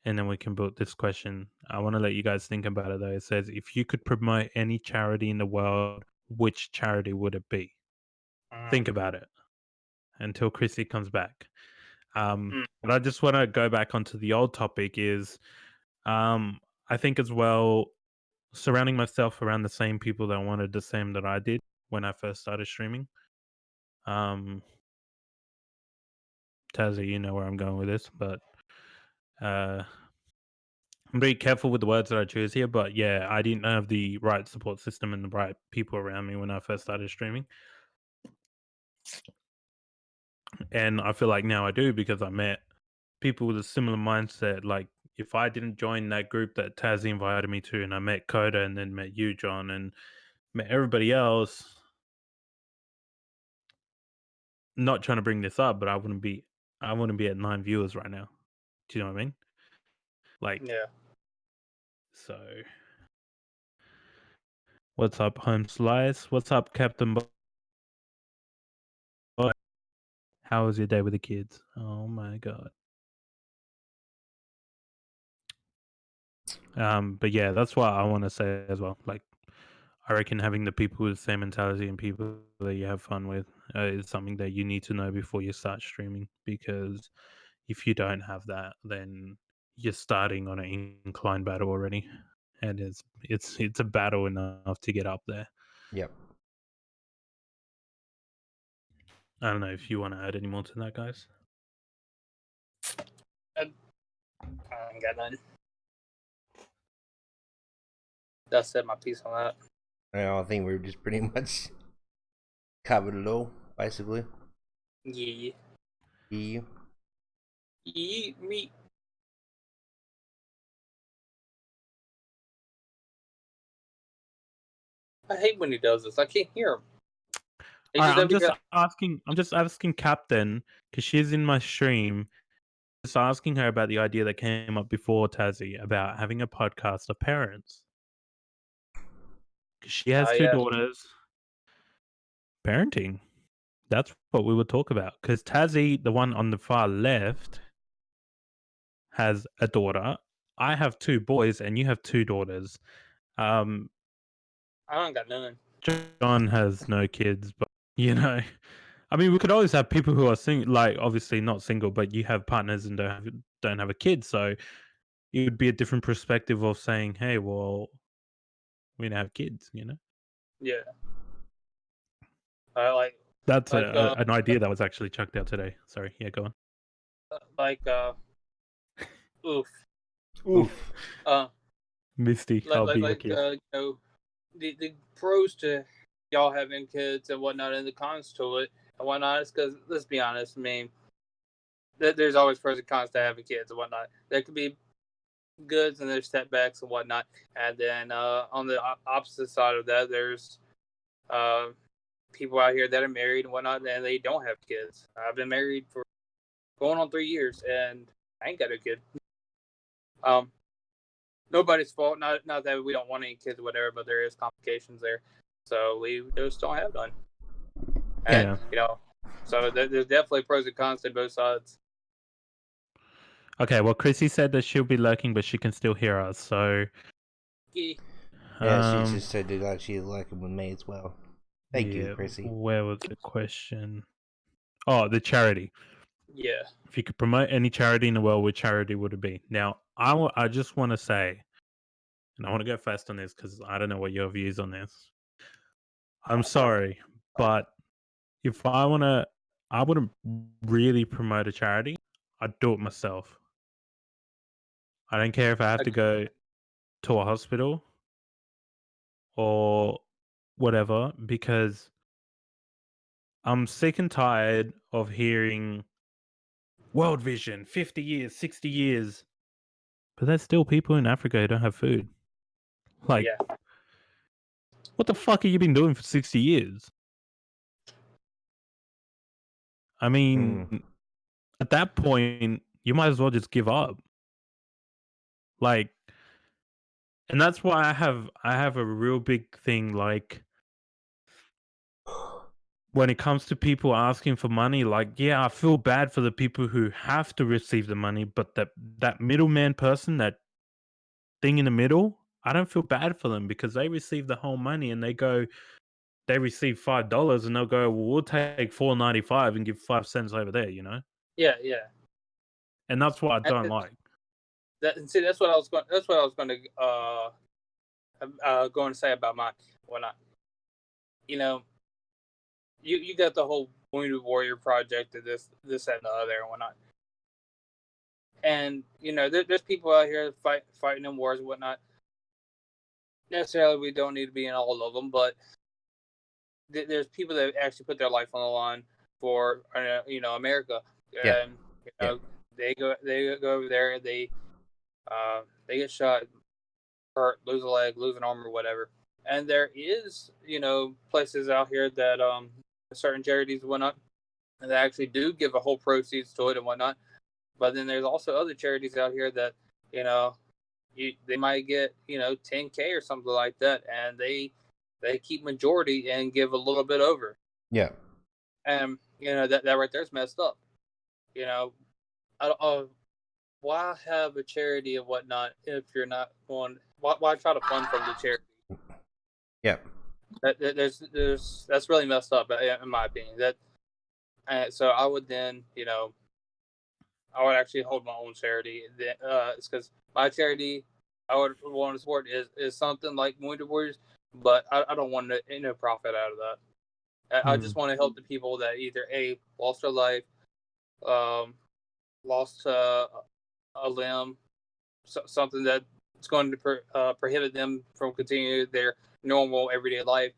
and then we can put this question. I want to let you guys think about it, though. It says, if you could promote any charity in the world, which charity would it be? Think about it until Chrissy comes back. But I just want to go back onto the old topic is, I think as well, surrounding myself around the same people that wanted the same that I did when I first started streaming. Tazzy, you know where I'm going with this, but I'm very careful with the words that I choose here. But yeah, I didn't have the right support system and the right people around me when I first started streaming. And I feel like now I do, because I met people with a similar mindset. Like, if I didn't join that group that Tazzy invited me to, and I met Coda and then met you, John, and met everybody else, not trying to bring this up, but I wouldn't be at 9 viewers right now. Do you know what I mean? Like, Yeah. so what's up, Home Slice? What's up, Captain Boy? How was your day with the kids? Oh my god. But yeah, that's what I want to say as well. Like, I reckon having the people with the same mentality and people that you have fun with is something that you need to know before you start streaming. Because if you don't have that, then you're starting on an incline battle already, and it's a battle enough to get up there. Yep. I don't know if you want to add any more to that, guys. I ain't got nothing. That said my piece on that. I think we've just pretty much covered it all, basically. Yeah. Yeah. Eat meat. I hate when he does this. I can't hear him. I'm just asking Captain, because she's in my stream. Just asking her about the idea that came up before, Tazzy, about having a podcast of parents. Because she has two daughters. Parenting. That's what we would talk about. Because Tazzy, the one on the far left, has a daughter, I have 2 boys and you have 2 daughters. I don't got none. John has no kids, but I mean, we could always have people who are single, like obviously not single, but you have partners and don't have a kid, so it would be a different perspective of saying, "Hey, well, we don't have kids," Yeah. Like That's like an idea that was actually chucked out today. Sorry, yeah, go on. like oof. Oof. Uh Misty, I'll be with you. the pros to y'all having kids and whatnot, and the cons to it and whatnot is because let's be honest, I mean, there's always pros and cons to having kids and whatnot. There could be goods and there's setbacks and whatnot, and then on the opposite side of that, there's uh, people out here that are married and whatnot, and they don't have kids. I've been married for going on 3 years, and I ain't got a kid. Nobody's fault. Not that we don't want any kids or whatever, but there is complications there. So we just don't have none. And, so there's definitely pros and cons to both sides. Okay, well, Chrissy said that she'll be lurking, but she can still hear us. So, Yeah, she just said that she's lurking with me as well. Thank you, Chrissy. Where was the question? Oh, the charity. Yeah. If you could promote any charity in the world, which charity would it be? Now, I just want to say, and I want to go fast on this because I don't know what your views on this. I'm sorry, but if I wouldn't really promote a charity. I'd do it myself. I don't care if I have to go to a hospital or whatever, because I'm sick and tired of hearing World Vision, 50 years, 60 years. But there's still people in Africa who don't have food. Like, what the fuck have you been doing for 60 years? I mean, at that point, you might as well just give up. Like, and that's why I have a real big thing, like, when it comes to people asking for money, like, yeah, I feel bad for the people who have to receive the money, but that middleman person, that thing in the middle, I don't feel bad for them because they receive the whole money and they receive $5 and they'll go, well, we'll take $4.95 and give 5 cents over there, Yeah. And that's what I don't like. That's what I was going to say about mine. Whatnot. You got the whole Wounded Warrior Project and this that and the other and whatnot. And there's people out here fighting in wars and whatnot. Necessarily, we don't need to be in all of them, but there's people that actually put their life on the line for America. And they go over there. They get shot, hurt, lose a leg, lose an arm, or whatever. And there is places out here that certain charities and whatnot, and they actually do give a whole proceeds to it and whatnot. But then there's also other charities out here that they might get 10K or something like that, and they keep majority and give a little bit over. Yeah. And that right there is messed up. Why have a charity and whatnot if you're not going? Why try to fund from the charity? Yeah. That's really messed up in my opinion. So I would then I would actually hold my own charity. It's because my charity I would want to support is something like Wounded Warriors, but I don't want no profit out of that. I just want to help the people that either lost their life, lost a limb, something that's going to prohibit them from continuing their normal everyday life,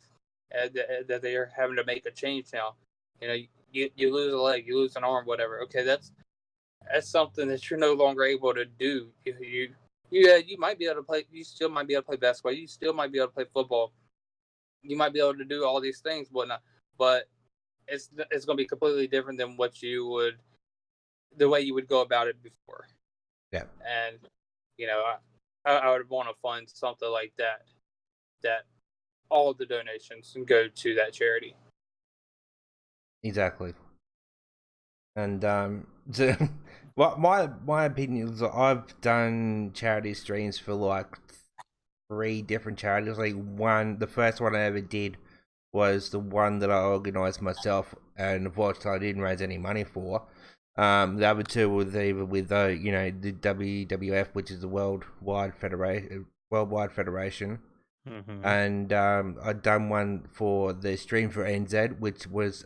that they are having to make a change now. You lose a leg, you lose an arm, whatever. Okay, that's something that you're no longer able to do. You might be able to play. You still might be able to play basketball. You still might be able to play football. You might be able to do all these things, whatnot. But it's going to be completely different than the way you would go about it before. Yeah. And I would want to fund something like that all of the donations can go to that charity. Exactly. And Well, my opinion is that I've done charity streams for like 3 different charities. Like the first one I ever did was the one that I organised myself, and unfortunately I didn't raise any money for. The other two was either with the WWF, which is the Worldwide Federation, Mm-hmm. and I'd done one for the stream for NZ, which was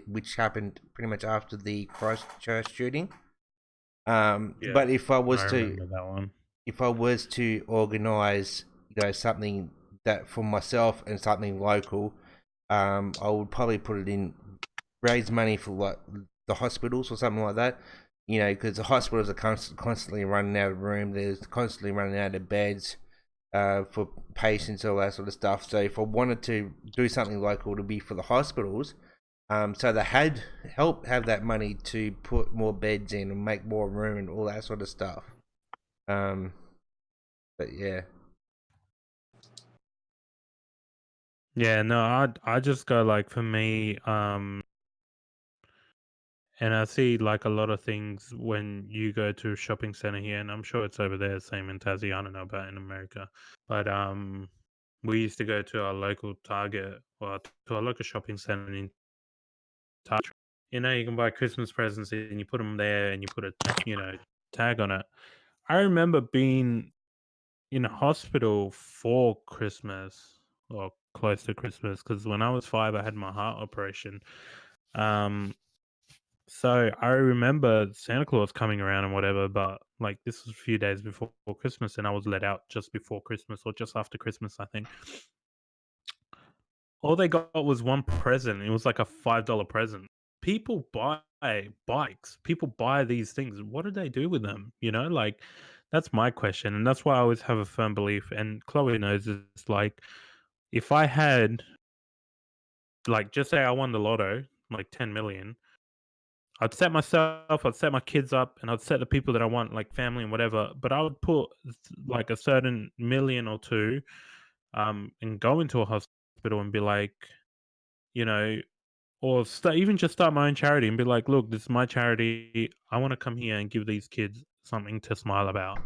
which happened pretty much after the Christchurch shooting. But if I was to remember that one. if I was to organise, something that for myself and something local, I would probably put it in raise money for like the hospitals or something like that. Because the hospitals are constantly running out of room. There's constantly running out of beds for patients, all that sort of stuff. So if I wanted to do something local, to be for the hospitals. So they had have that money to put more beds in and make more room and all that sort of stuff. But yeah. Yeah, no, I just go like for me, and I see like a lot of things when you go to a shopping center here, and I'm sure it's over there, same in Tassie. I don't know about in America, but we used to go to our local Target or to our local shopping center in Target. You can buy Christmas presents and you put them there, and you put a tag on it. I remember being in hospital for Christmas or close to Christmas because when I was 5, I had my heart operation. So I remember Santa Claus coming around and whatever, but like this was a few days before Christmas, and I was let out just before Christmas or just after Christmas, I think. All they got was one present. It was like a $5 present. People buy bikes. People buy these things. What do they do with them? Like that's my question, and that's why I always have a firm belief. And Chloe knows it's like if I had, like, just say I won the lotto, like 10 million. I'd set myself, I'd set my kids up, and I'd set the people that I want, like family and whatever. But I would put like a certain million or two, and go into a hospital and be like, you know, or even just start my own charity and be like, look, this is my charity. I want to come here and give these kids something to smile about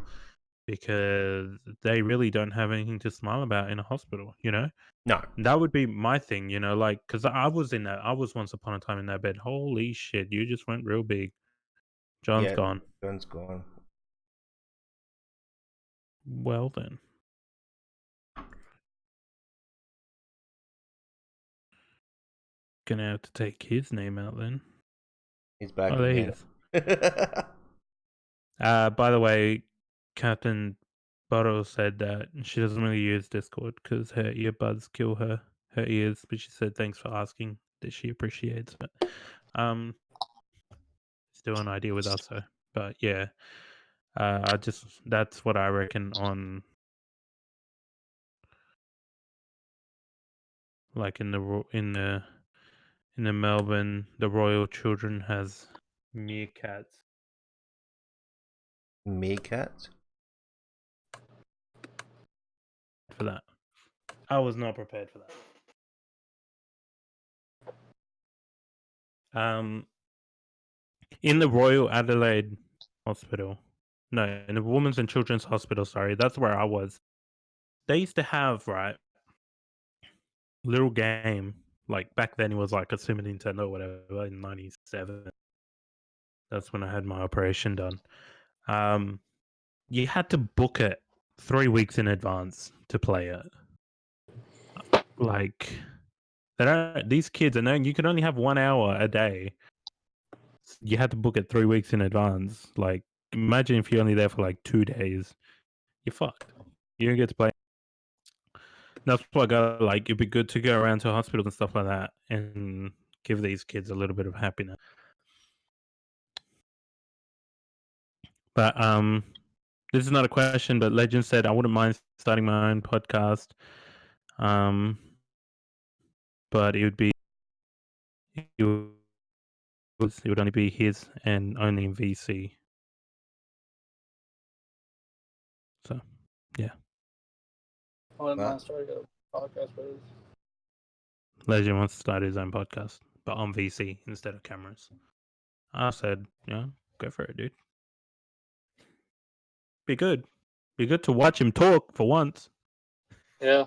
because they really don't have anything to smile about in a hospital. No. That would be my thing, like, because I was once upon a time in that bed. Holy shit, you just went real big. John's Yeah. gone. John's gone. Well then. Gonna have to take his name out then. He's back Oh, there he again. is. By the way, Captain Bottle said that she doesn't really use Discord because her earbuds kill her ears, but she said thanks for asking, that she appreciates it. Still an idea with us though. But yeah. That's what I reckon on, like, in the Melbourne, the Royal Children has meerkats. Meerkats? For that, I was not prepared for that. In the Royal Adelaide Hospital, no, in the Women's and Children's Hospital. Sorry, that's where I was. They used to have, right, little game, like back then it was like a Super Nintendo or whatever in '97. That's when I had my operation done. You had to book it 3 weeks in advance to play it. Like, these kids are knowing you can only have 1 hour a day. You had to book it 3 weeks in advance. Like, imagine if you're only there for like 2 days. You're fucked. You don't get to play. That's why I got, like, it'd be good to go around to hospitals and stuff like that and give these kids a little bit of happiness. But this is not a question, but Legend said I wouldn't mind starting my own podcast. But it would only be his and only in VC. So, yeah. I wouldn't But mind starting a podcast with us. Legend wants to start his own podcast, but on VC instead of cameras. I said, yeah, Go for it, dude. Be good. Be good to watch him talk for once. Yeah.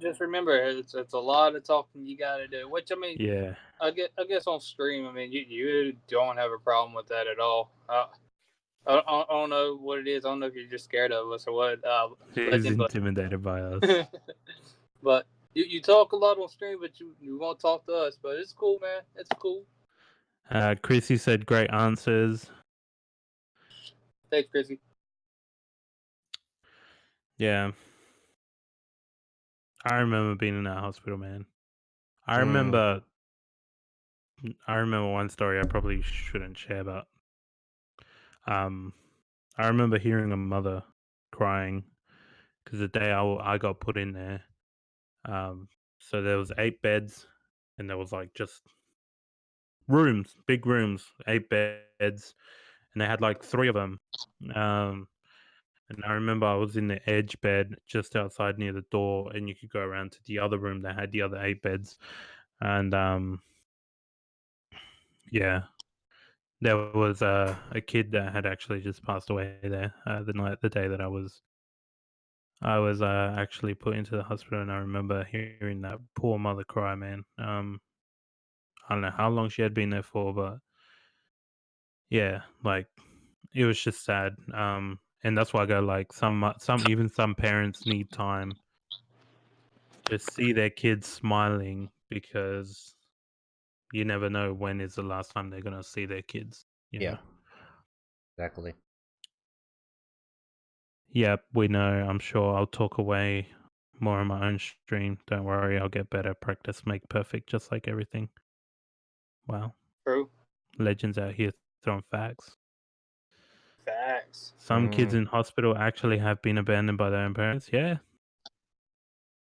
Just remember, it's a lot of talking you got to do. Which I mean, Yeah. I guess on stream, I mean, you don't have a problem with that at all. I don't know what it is. I don't know if you're just scared of us or what. He's intimidated by us. But you talk a lot on stream, but you won't talk to us. But it's cool, man. It's cool. Chrissy said great answers. Thanks, Chrissy. Yeah. I remember being in that hospital, man. I remember one story I probably shouldn't share, but I remember hearing a mother crying because the day I got put in there, so there was 8 beds, and there was like just rooms, big rooms, 8 beds, and they had like 3 of them. And I remember I was in the edge bed just outside near the door, and you could go around to the other room that had the other 8 beds, and yeah. There was a kid that had actually just passed away there the day that I was actually put into the hospital, and I remember hearing that poor mother cry, man. I don't know how long she had been there for, but yeah, like it was just sad. And that's why I go like some parents need time to see their kids smiling because you never know when is the last time they're gonna see their kids. You know? Exactly. Yep, we know. I'm sure I'll talk away more on my own stream. Don't worry, I'll get better. Practice make perfect, just like everything. Wow. True. Legends out here throwing facts. Facts. Some kids in hospital actually have been abandoned by their own parents. Yeah.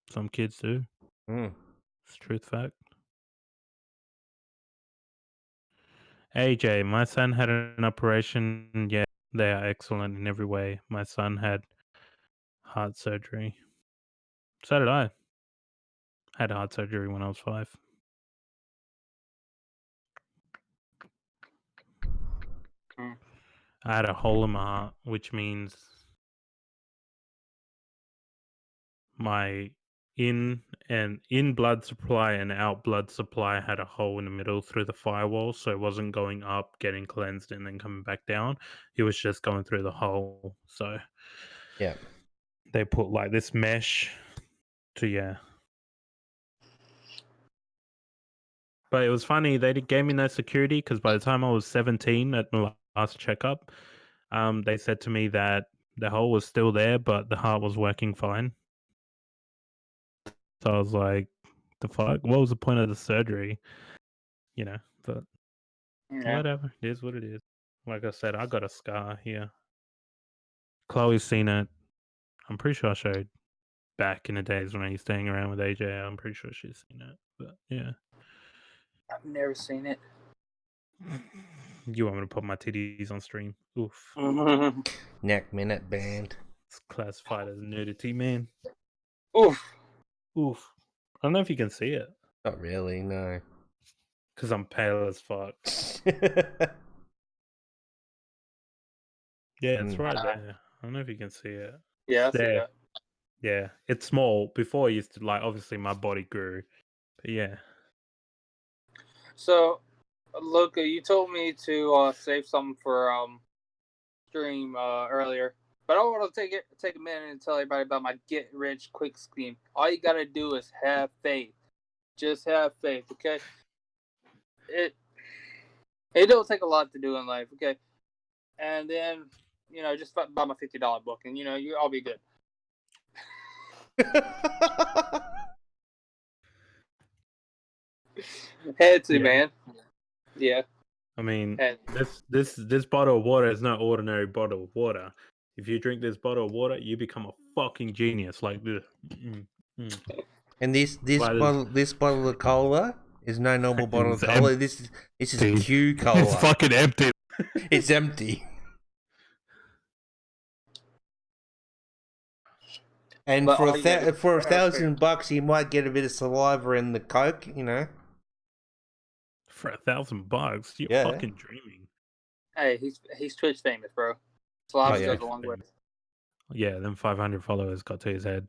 Some kids do. It's truth fact. AJ, my son had an operation. Yeah, they are excellent in every way. My son had heart surgery. So did I. Had heart surgery when I was 5. I had a hole in my heart, which means my in blood supply and out blood supply had a hole in the middle through the firewall, so it wasn't going up, getting cleansed, and then coming back down. It was just going through the hole. So yeah, they put like this mesh to But it was funny, they gave me no security because by the time I was 17 at my last checkup, they said to me that the hole was still there, but the heart was working fine. So I was like, the fuck? What was the point of the surgery? You know, but whatever. It is what it is. Like I said, I got a scar here. Chloe's seen it. I'm pretty sure I showed back in the days when I used to hang around with AJ. I'm pretty sure she's seen it. But yeah. I've never seen it. You want me to put my titties on stream? Oof. Neck minute band. It's classified as nudity, man. Oof. Oof. I don't know if you can see it. Not really, no. Because I'm pale as fuck. Yeah, it's right there. I don't know if you can see it. Yeah, I It's see there. that. Yeah, it's small. Before I used to, like, obviously my body grew. But yeah. So, Luca, you told me to save something for stream earlier, but I want to take a minute and tell everybody about my get rich quick scheme. All you gotta do is have faith. Just have faith, okay? It don't take a lot to do in life, okay? And then just buy my $50 book, and I'll be good. Had to, man. Yeah. I mean, this bottle of water is not ordinary bottle of water. If you drink this bottle of water, you become a fucking genius. Like this. And this bottle of cola is no normal bottle of It's cola. This is Q cola. It's fucking empty. It's empty. And But for all you gotta for do is have $1,000, you might get a bit of saliva in the Coke. For $1,000, you're Yeah. fucking dreaming. Hey, he's Twitch famous, bro. Slobs yeah. goes a long way. Yeah, them 500 followers got to his head.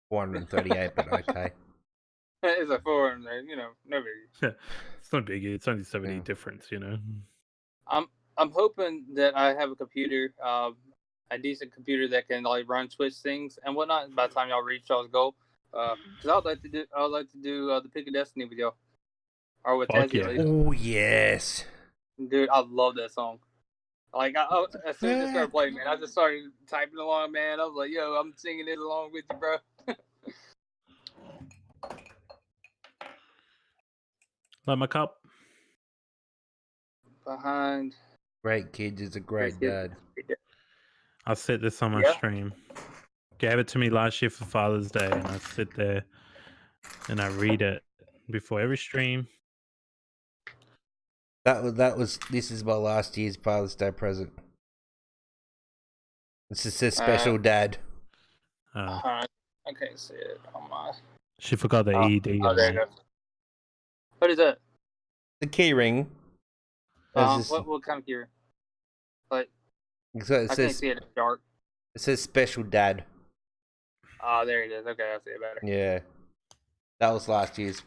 438, but okay. It's a foreign, no biggie. It's not big. It's only 70 Yeah. difference, you know. I'm hoping that I have a computer, a decent computer that can like run Twitch things and whatnot. By the time y'all reach y'all's goal, because I would like to do the Pick of Destiny with y'all, or with Fuck Tazzy yeah. at least. Oh yes. Dude, I love that song. Like, as soon as it started playing, man, I just started typing along, man. I was like, yo, I'm singing it along with you, bro. Like my cup. Behind. Great kids is a great dad. I set this on my Yeah. stream. Gave it to me last year for Father's Day, and I sit there and I read it before every stream. This is my last year's Father's Day present. This is his special dad. I can't see it on my. She forgot the ED. Oh, there you go. What is that? The key ring. What kind of gear? Like, It I can't says see it. It's dark. it says special dad. Oh, there it is. Okay, I see it better. Yeah. That was last year's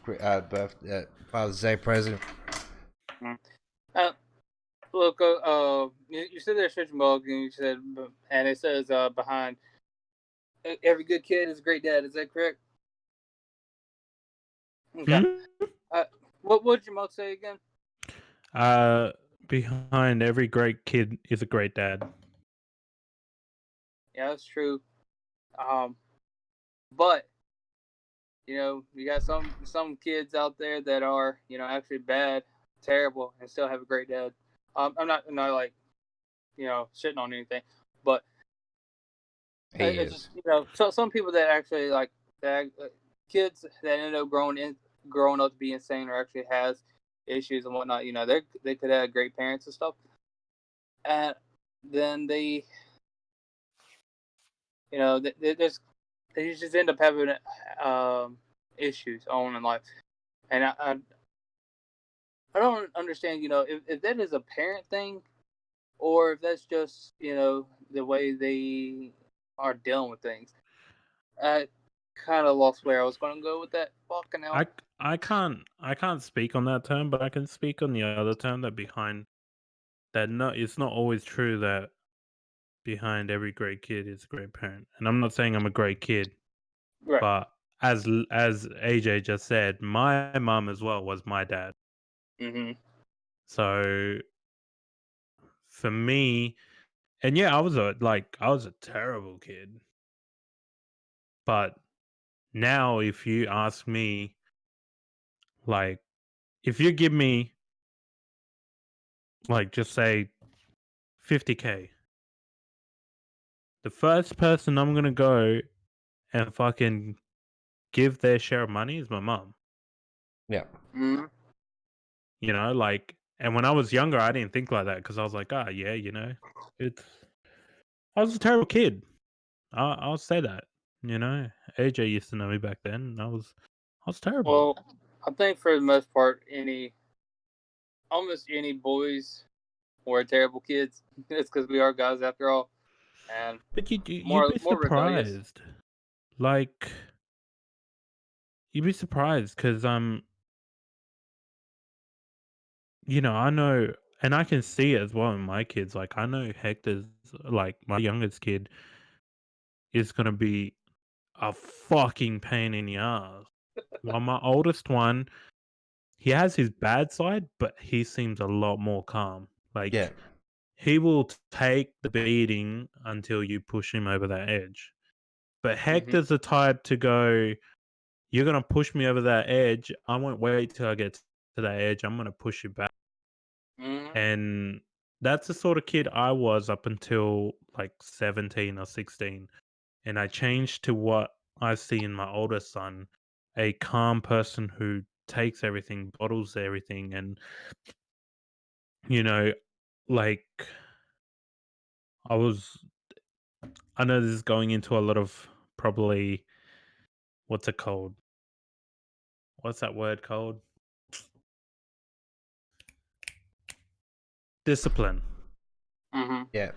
Father's Day present. Look, you said there's stretching bug, and you said, and it says behind every good kid is a great dad. Is that correct? Okay. What would your mouth say again? Behind every great kid is a great dad. Yeah, that's true. But you got some kids out there that are actually bad, terrible, and still have a great dad. I'm not like shitting on anything, but it's just so some people that actually like that kids that end up growing up to be insane or actually has issues and whatnot. They could have great parents and stuff, and then they they just end up having issues on in life, and I don't understand. If that is a parent thing, or if that's just the way they are dealing with things. I kind of lost where I was going to go with that. Fucking hell. I can't speak on that term, but I can speak on the other term that behind that. No, it's not always true that behind every great kid is a great parent. And I'm not saying I'm a great kid, Right. but as AJ just said, my mum as well was my dad. Mm-hmm. So for me, and yeah, I was a terrible kid. But now if you ask me, like, if you give me, like, just say 50K, the first person I'm gonna go and fucking give their share of money is my mum. Yeah. Mm-hmm. Like, and when I was younger, I didn't think like that because I was like, yeah, I was a terrible kid. I'll say that. AJ used to know me back then. And I was terrible. Well, I think for the most part, almost any boys were terrible kids. It's because we are guys after all, and But you'd be more rebellious. surprised. Like, you'd be surprised because I know, and I can see it as well in my kids. Like, I know Hector's, like, my youngest kid is gonna be a fucking pain in the ass. While my oldest one, he has his bad side, but he seems a lot more calm. Like, Yeah. he will take the beating until you push him over that edge. But Hector's the type to go, you're gonna push me over that edge. I won't wait till I get to that edge. I'm gonna push you back. Mm-hmm. And that's the sort of kid I was up until like 17 or 16. And I changed to what I see in my oldest son, a calm person who takes everything, bottles everything, and like I know this is going into a lot of probably what's it called? What's that word called? discipline. Mm-hmm. Yeah.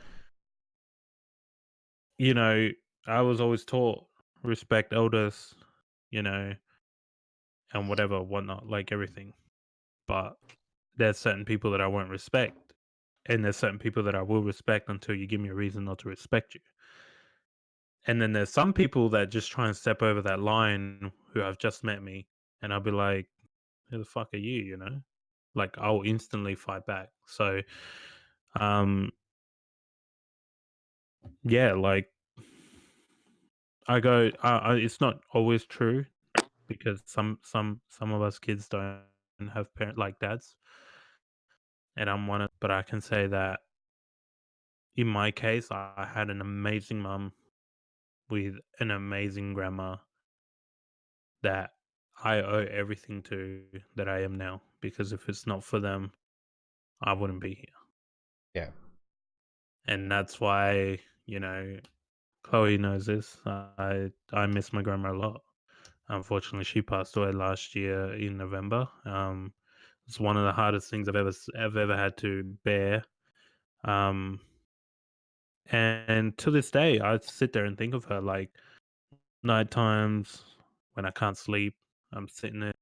You know, I was always taught respect elders, you know, and whatever, whatnot, like everything. But there's certain people that I won't respect, and there's certain people that I will respect until you give me a reason not to respect you. And then there's some people that just try and step over that line who have just met me, and I'll be like, "Who the fuck are you?" You know, like I'll instantly fight back. So, um, yeah, like I go, it's not always true because some of us kids don't have parent like dads, and I'm one of. But I can say that in my case, I had an amazing mum with an amazing grandma that I owe everything to that I am now. Because if it's not for them, I wouldn't be here. Yeah. And that's why, you know, Chloe knows this. I miss my grandma a lot. Unfortunately, she passed away last year in November. It's one of the hardest things I've ever had to bear. And to this day, I sit there and think of her like night times when I can't sleep. I'm sitting there.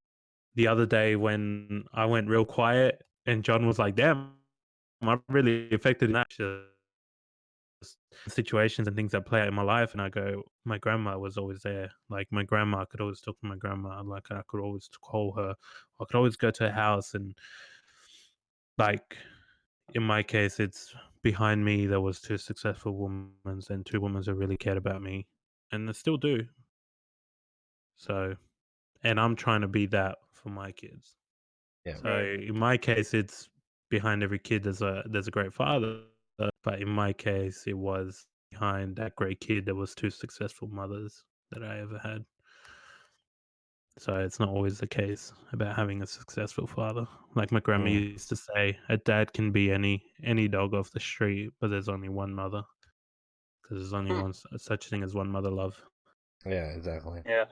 The other day when I went real quiet and John was like, "Damn, I'm really affected in that." Just situations and things that play out in my life, and I go, my grandma was always there. Like my grandma, I could always talk to my grandma. Like I could always call her. I could always go to her house, and like in my case, it's behind me. There was two successful women and two women who really cared about me, and they still do. So, and I'm trying to be that for my kids. Yeah. So in my case, it's behind every kid there's a great father. But in my case, it was behind that great kid there was two successful mothers that I ever had. So it's not always the case about having a successful father. Like my grandma Mm. used to say, a dad can be any dog off the street, but there's only one mother because there's only one such thing as one mother love, Yeah, exactly. Yeah.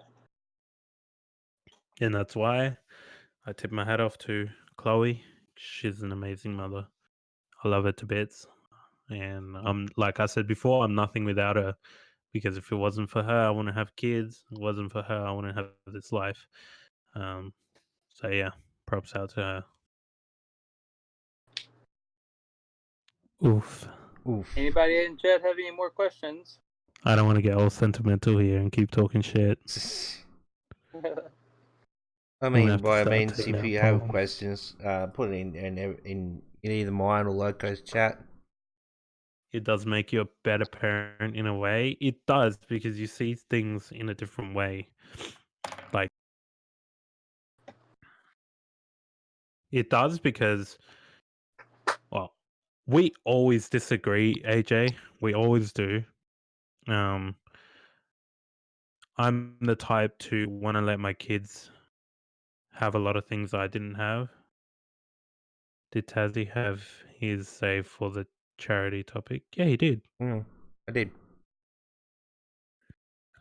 and that's why I tip my hat off to Chloe. She's an amazing mother. I love her to bits. And like I said before, I'm nothing without her because if it wasn't for her, I wouldn't have kids. If it wasn't for her, I wouldn't have this life. Um, so yeah, props out to her. Oof. Oof. Anybody in chat have any more questions? I don't want to get all sentimental here and keep talking shit. I I'm gonna mean, have to by start means, taking if out you have poems. questions, put it in either mine or Loco's chat. It does make you a better parent in a way. It does because you see things in a different way. Like it does because, well, we always disagree, AJ. We always do. Um, I'm the type to want to let my kids have a lot of things I didn't have. Did Tazzy have his say for the charity topic? Yeah, he did. I did.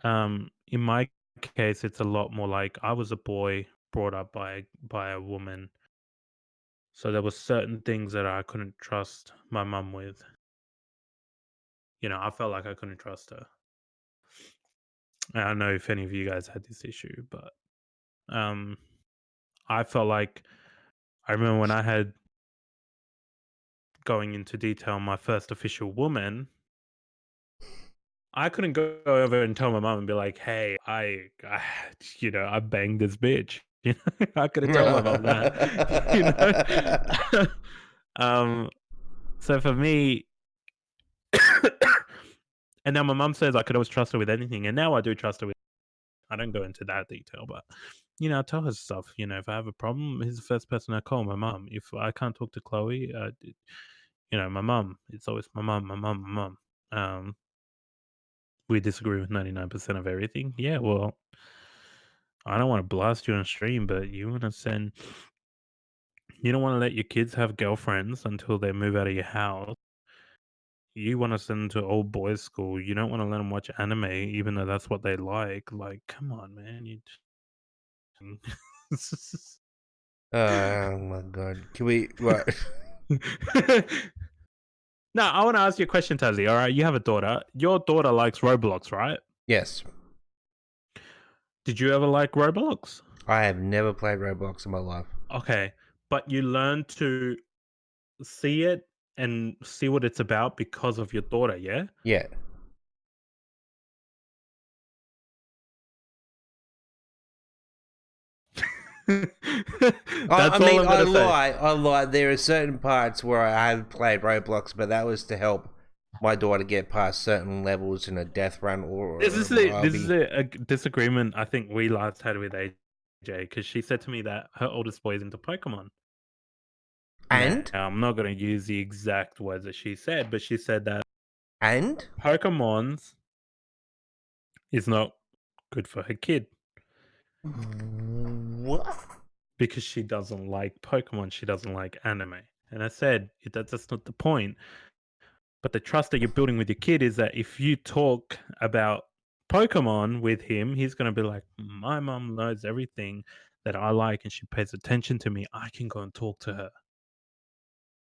In my case, it's a lot more like I was a boy brought up by a woman, so there were certain things that I couldn't trust my mum with. You know, I felt like I couldn't trust her. I don't know if any of you guys had this issue, but um, I felt like I remember when I had going into detail my first official woman. I couldn't go over and tell my mom and be like, "Hey, you know, I banged this bitch." You know, I couldn't tell my mom that. You know, so for me, and now my mom says I could always trust her with anything, and now I do trust her with. I don't go into that detail, but you know, I tell her stuff. You know, if I have a problem, he's the first person I call, my mom. If I can't talk to Chloe, you know, my mom. It's always my mom, my mom, my mom. We disagree with 99% of everything. Yeah, well, I don't want to blast you on stream, but you want to send. You don't want to let your kids have girlfriends until they move out of your house. You want to send them to old boys' school. You don't want to let them watch anime, even though that's what they like. Like, come on, man. You. Oh my god! Can we? Right. No, I want to ask you a question, Tazzy. All right, you have a daughter. Your daughter likes Roblox, right? Yes. Did you ever like Roblox? I have never played Roblox in my life. Okay, but you learn to see it and see what it's about because of your daughter, yeah? Yeah. That's all I'm I gonna say. lie. There are certain parts where I have played Roblox, but that was to help my daughter get past certain levels in a death run or This is lobby. a disagreement I think we last had with AJ because she said to me that her oldest boy is into Pokemon. And? Now, I'm not going to use the exact words that she said, but she said that And? Pokemon's is not good for her kid What? because she doesn't like Pokemon. She doesn't like anime. And I said, that's not the point. But the trust that you're building with your kid is that if you talk about Pokemon with him, he's going to be like, my mom knows everything that I like and she pays attention to me. I can go and talk to her.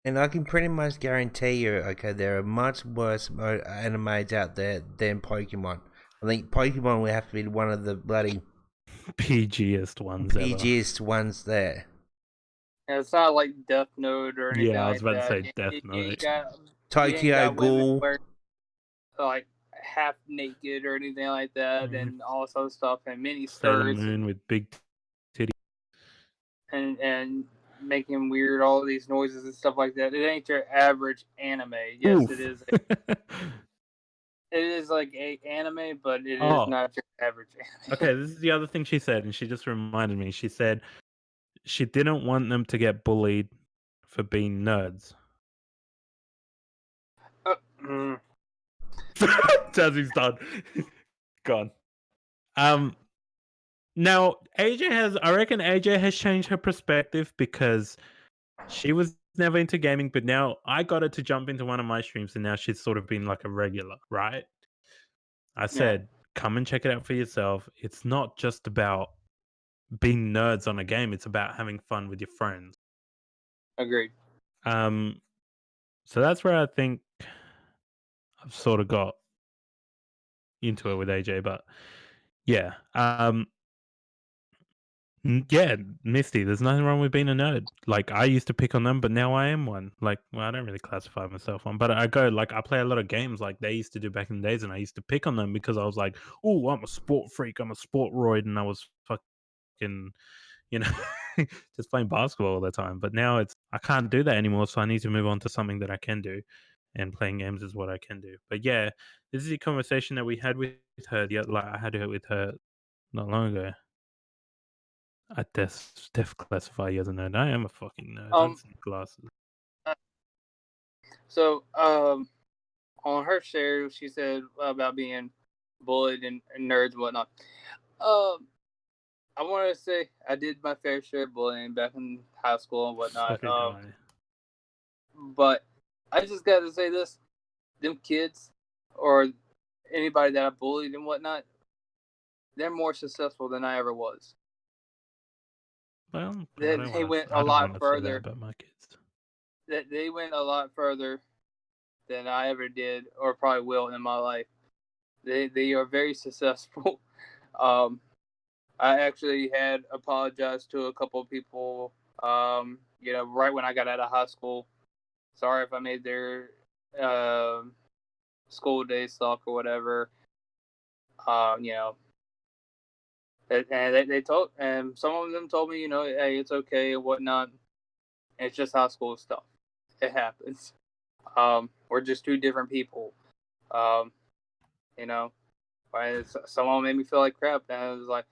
And I can pretty much guarantee you, okay, there are much worse animes out there than Pokemon. I think Pokemon will have to be one of the bloody PGest ones ever. PGest ones there. And it's not like Death Note or anything Yeah, I was like about to that. say Death You Note. Tokyo got women Ghoul. wearing like half naked or anything like that, and all this other stuff, and mini Sailor skirts, Moon with big titty. and making weird all these noises and stuff like that. It ain't your average anime. Yes, Oof. it is. It is like a anime, but it is Oh. not your average anime. Okay, this is the other thing she said, and she just reminded me. She said she didn't want them to get bullied for being nerds. Jazzy's done. Gone. Now I reckon AJ has changed her perspective because she was never into gaming, but now I got her to jump into one of my streams and now she's sort of been like a regular, right? I said, come and check it out for yourself. It's not just about being nerds on a game, it's about having fun with your friends. Agreed. So that's where I think I've sort of got into it with AJ, but yeah. Yeah, Misty, there's nothing wrong with being a nerd. Like, I used to pick on them, but now I am one. Like, well, I don't really classify myself one, but I play a lot of games like they used to do back in the days, and I used to pick on them because I was like, oh, I'm a sport freak, I'm a sport roid, and I was fucking, just playing basketball all the time. But now I can't do that anymore, so I need to move on to something that I can do, and playing games is what I can do. But yeah, this is the conversation that we had with her. I had it with her not long ago. I def classify you as a nerd. I am a fucking nerd. I just need glasses. So, on her share, she said about being bullied and nerds and whatnot. I want to say I did my fair share of bullying back in high school and whatnot. Fucking guy. But I just got to say this: them kids or anybody that I bullied and whatnot, they're more successful than I ever was. Well, They went a I don't lot want to say that further. about my kids. They went a lot further than I ever did, or probably will in my life. They are very successful. I actually had apologized to a couple of people. Right when I got out of high school. Sorry if I made their school day suck or whatever. And they told, and some of them told me, hey, it's okay and whatnot. It's just high school stuff. It happens. We're just two different people. Um, you know, someone made me feel like crap, and I was like,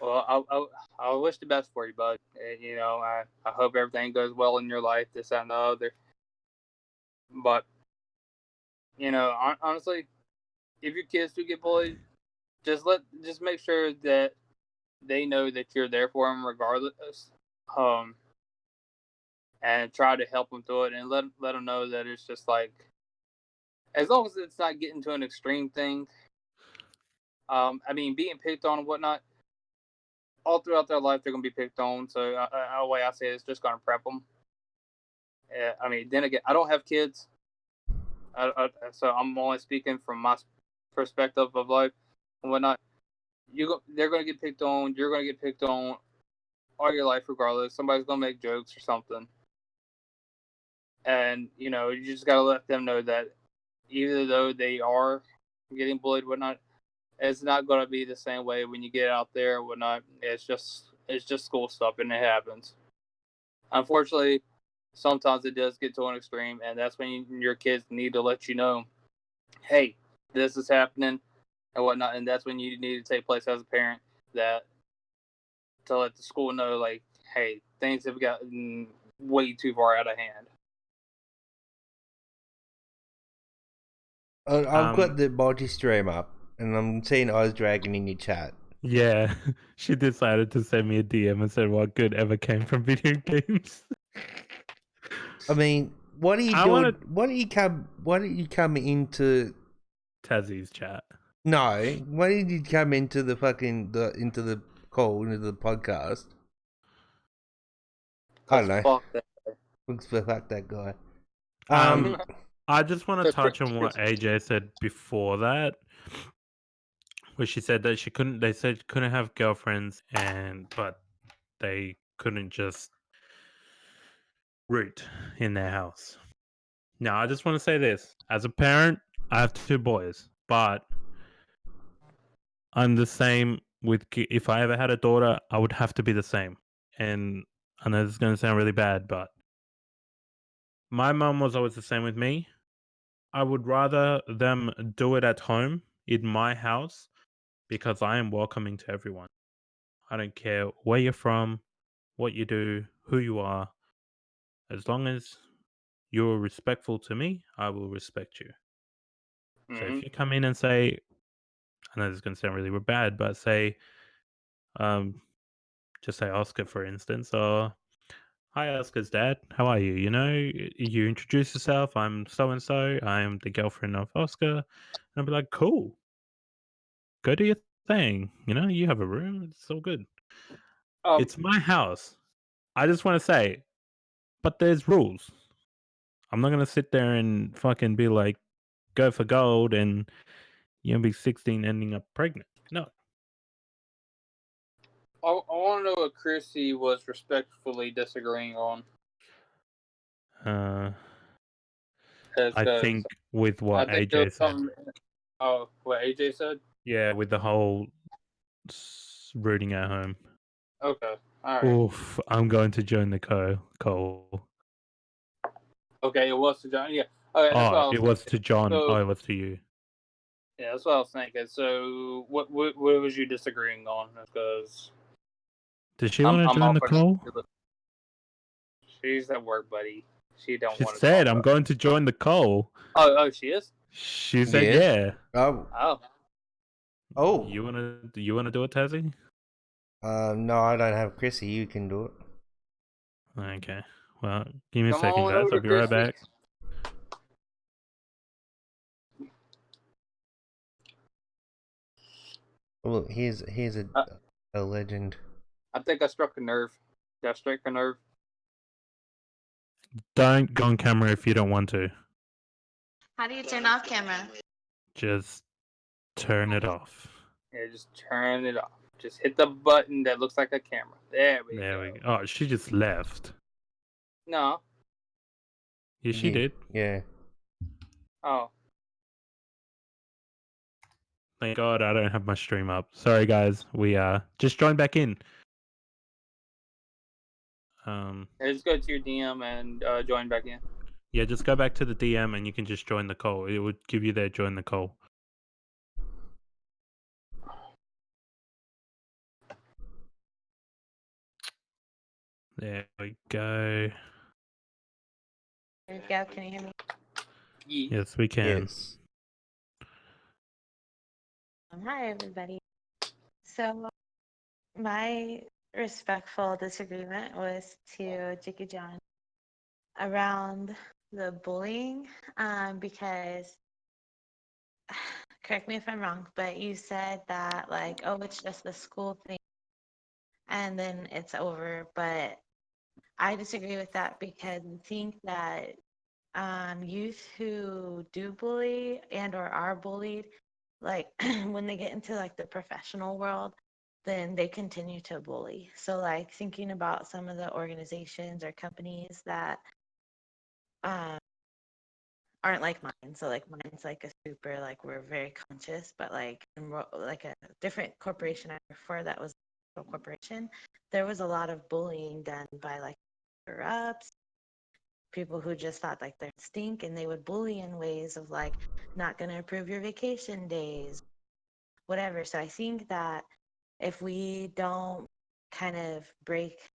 well, I wish the best for you, bud. And, I hope everything goes well in your life, this that, and the other. But honestly, if your kids do get bullied, just make sure that they know that you're there for them regardless. And try to help them through it, and let them know that it's just like, as long as it's not getting to an extreme thing. Being picked on and whatnot, all throughout their life they're gonna be picked on. So the way I say it is just gonna prep them. I mean, then again, I don't have kids, so I'm only speaking from my perspective of life and whatnot. They're going to get picked on. You're going to get picked on all your life, regardless. Somebody's going to make jokes or something, and you just got to let them know that even though they are getting bullied, whatnot, it's not going to be the same way when you get out there, whatnot. It's just school stuff, and it happens. Unfortunately, sometimes it does get to an extreme, and that's when your kids need to let you know, hey, this is happening and whatnot, and that's when you need to take place as a parent, that to let the school know, like, hey, things have gotten way too far out of hand. I've got the multi-stream up, and I'm seeing Oz-Dragon in your chat. Yeah, she decided to send me a DM and said, "What good ever came from video games?" I mean, what are you I doing? wanna- Why did you come into? Tazzie's chat. No, why did you come into the into the call, into the podcast? I don't know. Fuck that. Looks fuck that guy. I just want to That's touch on pretty- what AJ said before that, where she said that she couldn't. They said couldn't have girlfriends, but they couldn't just root in their house. Now, I just want to say this: as a parent, I have 2 boys, but I'm the same with. If I ever had a daughter, I would have to be the same. And I know this is going to sound really bad, but my mum was always the same with me. I would rather them do it at home in my house because I am welcoming to everyone. I don't care where you're from, what you do, who you are. As long as you're respectful to me, I will respect you. So if you come in and say, I know this is going to sound really bad, but say, just say Oscar, for instance, or hi, Oscar's dad, how are you? You introduce yourself, I'm so and so, I am the girlfriend of Oscar. And I'll be like, cool, go do your thing. You have a room, it's all good. It's my house. I just want to say, but there's rules. I'm not going to sit there and fucking be like, go for gold and be 16 ending up pregnant. No. I want to know what Chrissy was respectfully disagreeing on. I think with what I think there AJ was said. something. Oh, what AJ said? Yeah, with the whole rooting at home. Okay, all right. Oof, I'm going to join the Cole. Okay, it was to John. Yeah. Okay, that's what I was it was thinking. to John. So, It was to you. yeah, that's what I was thinking. So, what was you disagreeing on? Because Does she want to join all the for call? She's at work, buddy. She don't She want to said, talk I'm about. going to join the call. Oh, she is. She said, yeah. Oh. Oh. You wanna do it, Tassie? No, I don't have Chrissy. You can do it. Okay. Well, give me a Come second, on guys. over, I'll be right Chrissy. back. Well, here's a legend. I think I struck a nerve. Did I strike a nerve? Don't go on camera if you don't want to. How do you turn off camera? Just turn it off. Yeah, just turn it off. Just hit the button that looks like a camera. There we go. Oh, she just left. No. Yeah, she did. Yeah. Oh. Thank God I don't have my stream up. Sorry, guys. We just join back in. Just go to your DM and join back in. Yeah, just go back to the DM and you can just join the call. It would give you there, join the call. There we go. There you go. Can you hear me? Yeah. Yes, we can. Yes. Hi, everybody. So, my respectful disagreement was to Jiggy John around the bullying, because, correct me if I'm wrong, but you said that, oh, it's just a school thing and then it's over. But I disagree with that because I think that youth who do bully and or are bullied, like when they get into like the professional world, then they continue to bully. So like thinking about some of the organizations or companies that um, aren't like mine. So like mine's like a super like we're very conscious, but like like a different corporation I worked for that was a corporation, there was a lot of bullying done by like ups, people who just thought like they stink, and they would bully in ways of like not going to approve your vacation days, whatever. So I think that if we don't kind of break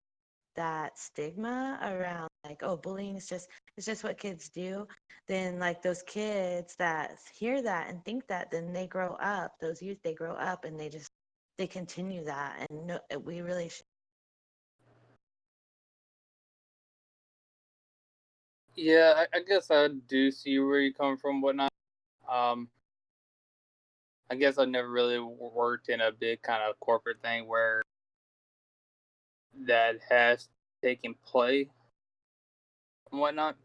that stigma around like, oh, bullying is just, it's just what kids do, then like those kids that hear that and think that, then they grow up, those youth, they grow up and they continue that. And no, we really should. Yeah, I guess I do see where you come from, whatnot. Um, I guess I never really worked in a big kind of corporate thing where that has taken play and whatnot.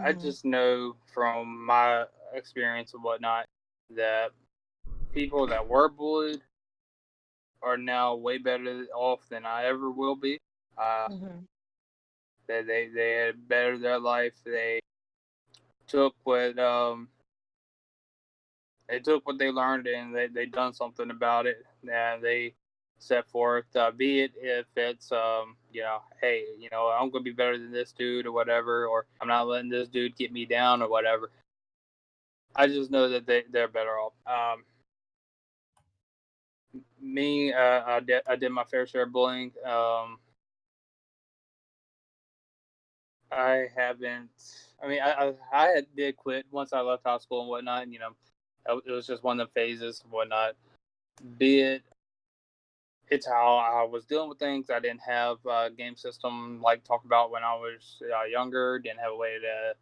I Mm-hmm. just know from my experience and whatnot that people that were bullied are now way better off than I ever will be. Uh, Mm-hmm. they had bettered their life. Took what um they took what they learned and they done something about it, and they set forth, be it if it's hey, I'm gonna be better than this dude or whatever, or I'm not letting this dude get me down or whatever. I just know that they're better off. Me, I did my fair share of bullying. I haven't. I mean, I did quit once I left high school and whatnot. And, it was just one of the phases and whatnot. Be it, it's how I was dealing with things. I didn't have a game system like talked about when I was younger. Didn't have a way to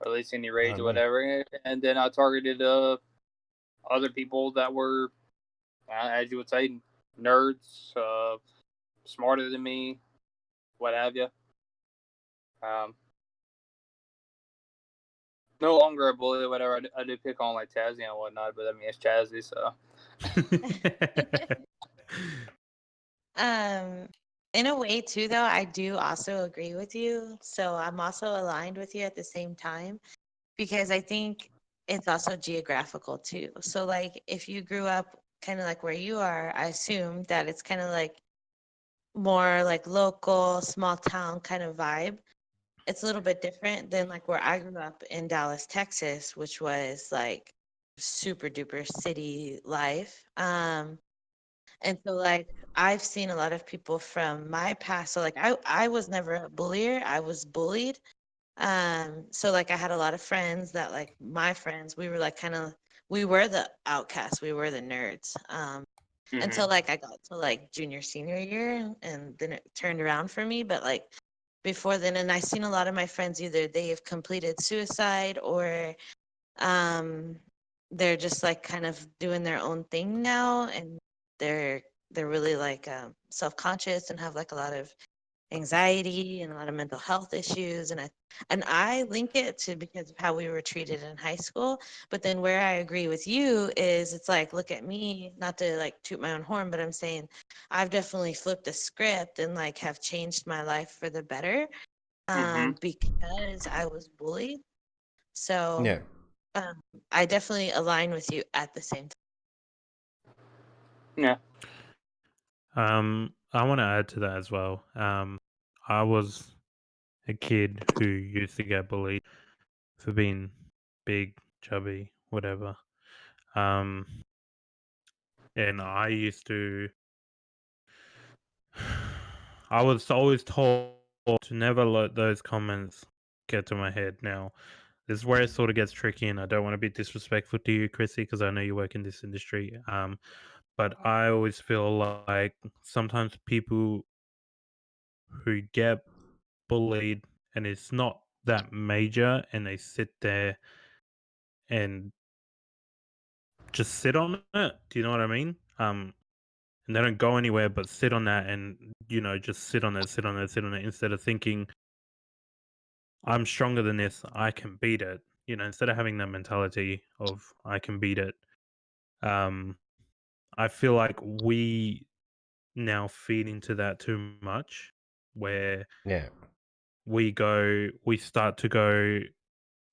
release any rage or No. whatever. And then I targeted other people that were, as you would say, nerds, smarter than me, what have you. Um, no longer a bully or whatever. I do pick on like Chazzy and whatnot, but I mean it's Chazzy, so. Um, in a way too, though, I do also agree with you. So I'm also aligned with you at the same time because I think it's also geographical too. So like if you grew up kind of like where you are, I assume that it's kind of like more like local, small town kind of vibe. It's a little bit different than like where I grew up in Dallas, Texas, which was like super duper city life. And so like I've seen a lot of people from my past. So like I was never a bullier. I was bullied. So like I had a lot of friends that like my friends, we were like kind of we were the outcasts, we were the nerds. Until Mm-hmm. like I got to like junior senior year and then it turned around for me. But like before then, and I've seen a lot of my friends either they have completed suicide or um they're just like kind of doing their own thing now, and they're they're really like self-conscious and have like a lot of anxiety and a lot of mental health issues. And I link it to because of how we were treated in high school. But then where I agree with you is it's like, look at me, not to like toot my own horn, but I'm saying I've definitely flipped the script and like have changed my life for the better Mm-hmm. because I was bullied. So Yeah. um, I definitely align with you at the same time. Yeah. I want to add to that as well. I was a kid who used to get bullied for being big, chubby, whatever. Um, and I used to. I was always told to never let those comments get to my head. Now, this is where it sort of gets tricky, and I don't want to be disrespectful to you, Chrissy, because I know you work in this industry. But I always feel like sometimes people who get bullied and it's not that major and they sit there and just sit on it. Do you know what I mean? and they don't go anywhere but sit on that and, just sit on it, instead of thinking, I'm stronger than this, I can beat it. Instead of having that mentality of I can beat it. I feel like we now feed into that too much, where Yeah. we start to go,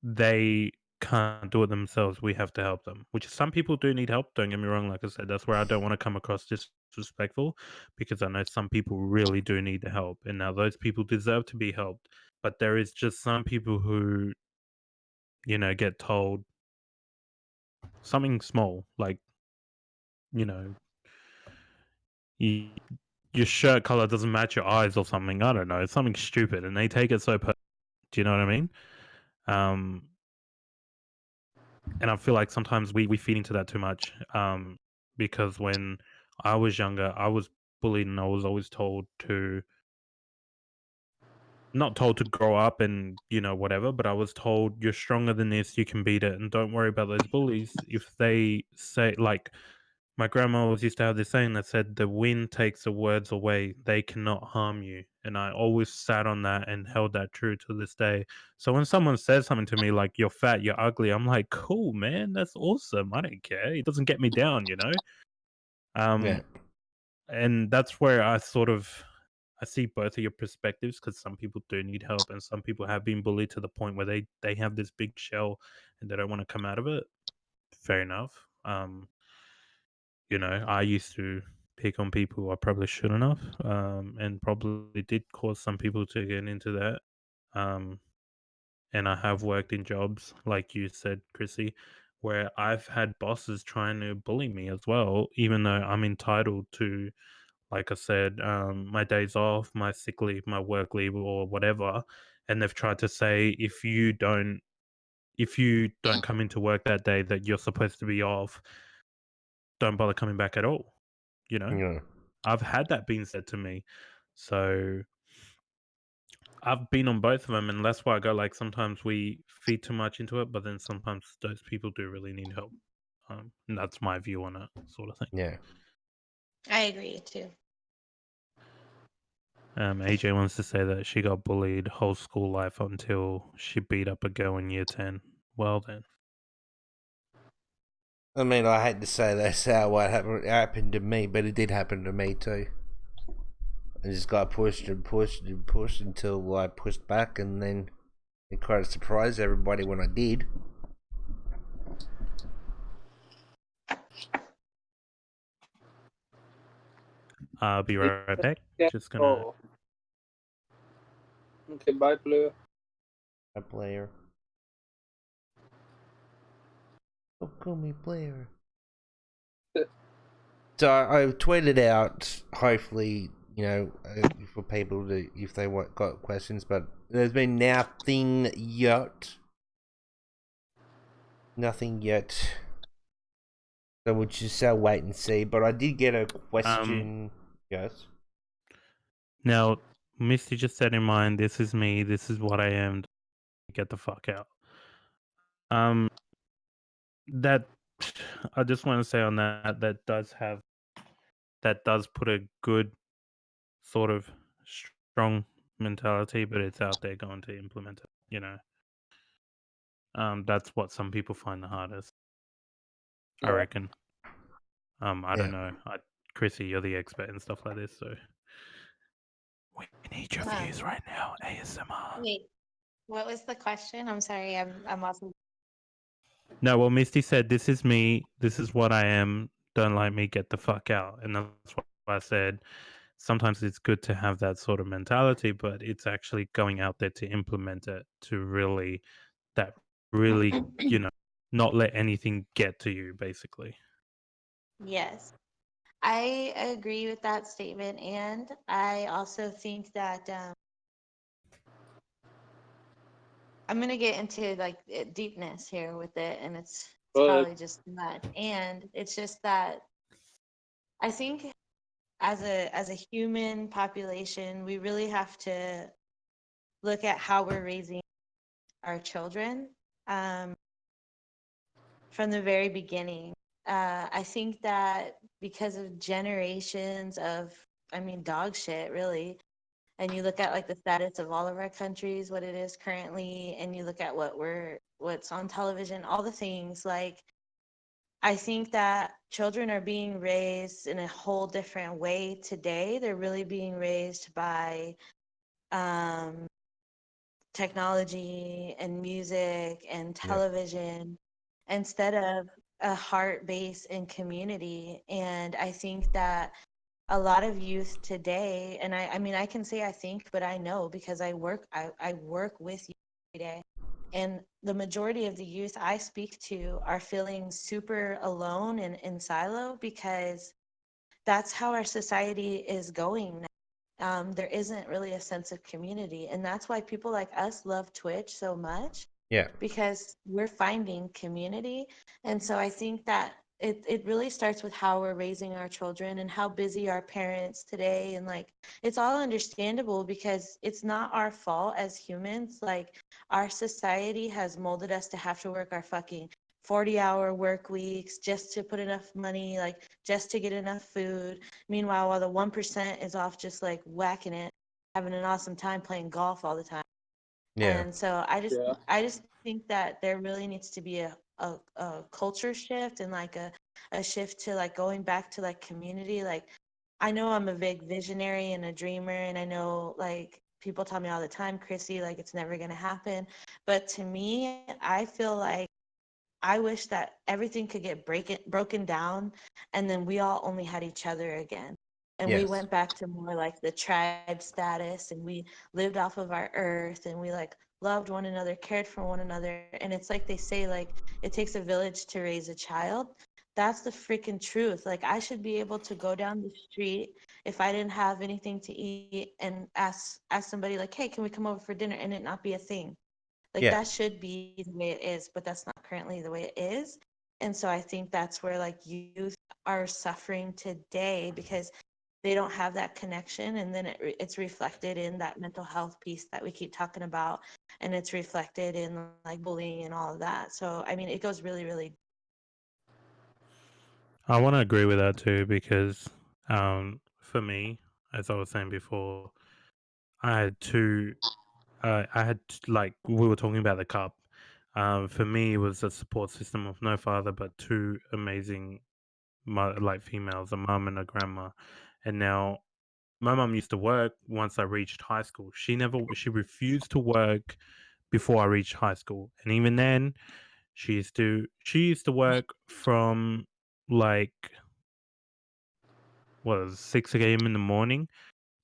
they can't do it themselves, we have to help them. Which some people do need help, don't get me wrong, like I said, that's where I don't want to come across disrespectful, because I know some people really do need the help, and now those people deserve to be helped. But there is just some people who, get told something small, like, you know, you, your shirt color doesn't match your eyes or something. I don't know, something stupid, and they take it so personal. Do you know what I mean? Um, and I feel like sometimes we feed into that too much. Because when I was younger, I was bullied, and I was always told to not told to grow up and whatever, but I was told you're stronger than this, you can beat it, and don't worry about those bullies. If they say, like, my grandma always used to have this saying that said, "The wind takes the words away; they cannot harm you." And I always sat on that and held that true to this day. So when someone says something to me like, "You're fat, you're ugly," I'm like, "Cool, man, that's awesome. I don't care. It doesn't get me down." Yeah. Um, and that's where I see both of your perspectives, because some people do need help, and some people have been bullied to the point where they have this big shell and they don't want to come out of it. Fair enough. I used to pick on people I probably shouldn't have, and probably did cause some people to get into that. Um, and I have worked in jobs, like you said, Chrissy, where I've had bosses trying to bully me as well, even though I'm entitled to, like I said, my days off, my sick leave, my work leave, or whatever. And they've tried to say, if you don't come into work that day that you're supposed to be off, don't bother coming back at all. You know, Yeah. I've had that being said to me. So I've been on both of them, and that's why I go, like, sometimes we feed too much into it, but then sometimes those people do really need help. And that's my view on it, sort of thing. Yeah. I agree too. AJ wants to say that she got bullied whole school life until she beat up a girl in year 10. Well, then. I mean, I hate to say that's how what happened to me, but it did happen to me too. I just got pushed and pushed and pushed until I pushed back, and then it kind of surprised everybody when I did. I'll be right back. Yeah. Just gonna. Oh. Okay, bye, Blue. A player. Oh, call me player. So I tweeted out, hopefully, for people to, if they got questions, but there's been nothing yet. Nothing yet. So we'll just wait and see. But I did get a question. Yes. Now, Misty just said in mind, this is me, this is what I am, get the fuck out. That I just want to say on that does put a good sort of strong mentality, but it's out there going to implement it. That's what some people find the hardest, I Yeah. reckon. I don't Yeah. know. Chrissy, you're the expert and stuff like this, so we need your views right now. ASMR. Wait, what was the question? I'm sorry, I'm also. No, well, Misty said, "This is me. This is what I am. Don't like me. Get the fuck out." And that's what I said. Sometimes it's good to have that sort of mentality, but it's actually going out there to implement it, to really, that really, not let anything get to you, basically. Yes, I agree with that statement, and I also think that I'm gonna get into like deepness here with it, and it's Go ahead. probably just too much. And it's just that I think as a human population, we really have to look at how we're raising our children from the very beginning. I think that because of generations of, I mean, dog shit, really. And you look at like the status of all of our countries, what it is currently, and you look at what's on television, all the things. Like, I think that children are being raised in a whole different way today. They're really being raised by um, technology and music and Yeah. television instead of a heart base and community. And I think that a lot of youth today, and I mean, I can say I think, but I know because I work with youth every day. And the majority of the youth I speak to are feeling super alone and in silo because that's how our society is going now. There isn't really a sense of community. And that's why people like us love Twitch so much, Yeah. because we're finding community. And so I think that it really starts with how we're raising our children and how busy our parents today. And like, it's all understandable because it's not our fault as humans. Like, our society has molded us to have to work our fucking 40-hour work weeks just to put enough money, like just to get enough food. Meanwhile, while the 1% is off just like whacking it, having an awesome time playing golf all the time. Yeah. And so Yeah. I just think that there really needs to be a culture shift and like a shift to like going back to like community. Like, I know I'm a big visionary and a dreamer, and I know like people tell me all the time, Chrissy, like it's never gonna happen. But to me, I feel like I wish that everything could get broken down, and then we all only had each other again. And we Yes. went back to more like the tribe status, and we lived off of our earth, and we like loved one another, cared for one another. And it's like they say, like, it takes a village to raise a child. That's the freaking truth. Like, I should be able to go down the street if I didn't have anything to eat and ask somebody like, hey, can we come over for dinner, and it not be a thing. Like, Yeah. that should be the way it is, but that's not currently the way it is. And so I think that's where like youth are suffering today because they don't have that connection, and then it's reflected in that mental health piece that we keep talking about, and it's reflected in like bullying and all of that. So I mean, it goes really, really. I want to agree with that too because for me, as I was saying before, I had two. Like we were talking about the cup. For me, it was a support system of no father, but two amazing, like females, a mum and a grandma. And now my mum used to work once I reached high school. She refused to work before I reached high school, and even then, she used to work from like what was it, 6 a.m. in the morning.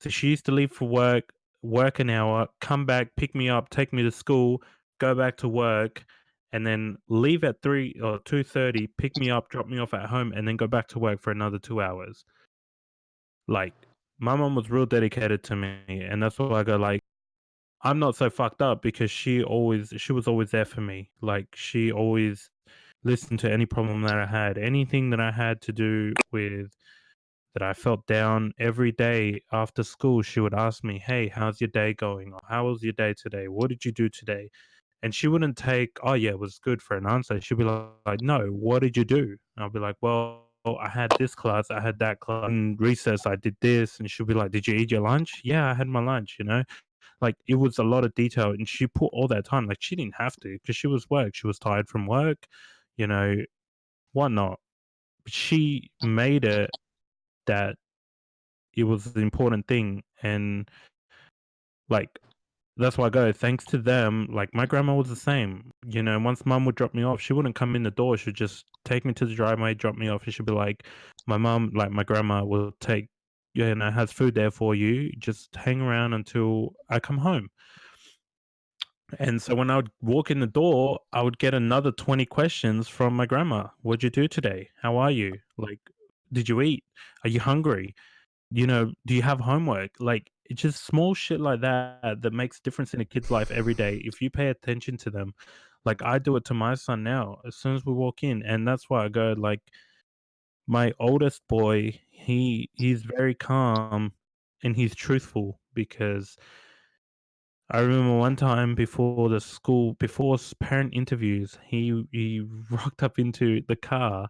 So she used to leave for work, work an hour, come back, pick me up, take me to school, go back to work, and then leave at 3 or 2:30, pick me up, drop me off at home, and then go back to work for another 2 hours. Like, my mom was real dedicated to me, and that's why I go like, I'm not so fucked up because she was always there for me. Like, she always listened to any problem that I had, anything that I had to do with that I felt down every day after school. She would ask me, "Hey, how's your day going? Or how was your day today? What did you do today?" And she wouldn't take, "Oh yeah, it was good," for an answer. She'd be like, "No, what did you do?" And I'll be like, "Well, I had this class, I had that class. In recess, I did this." And she'll be like, "Did you eat your lunch?" "Yeah, I had my lunch." Like, it was a lot of detail, and she put all that time. Like, she didn't have to because she was work. She was tired from work, you know, whatnot. But she made it that it was the important thing, and like that's why I go. Thanks to them, like my grandma was the same. Once mum would drop me off, she wouldn't come in the door. She'd just take me to the driveway, drop me off, and she'd be like, "My mum, like my grandma, will take, has food there for you. Just hang around until I come home." And so when I would walk in the door, I would get another 20 questions from my grandma. "What'd you do today? How are you? Like, did you eat? Are you hungry? Do you have homework?" Like, it's just small shit like that that makes difference in a kid's life every day if you pay attention to them. Like, I do it to my son now as soon as we walk in, and that's why I go like my oldest boy, he's very calm and he's truthful because I remember one time before parent interviews, he rocked up into the car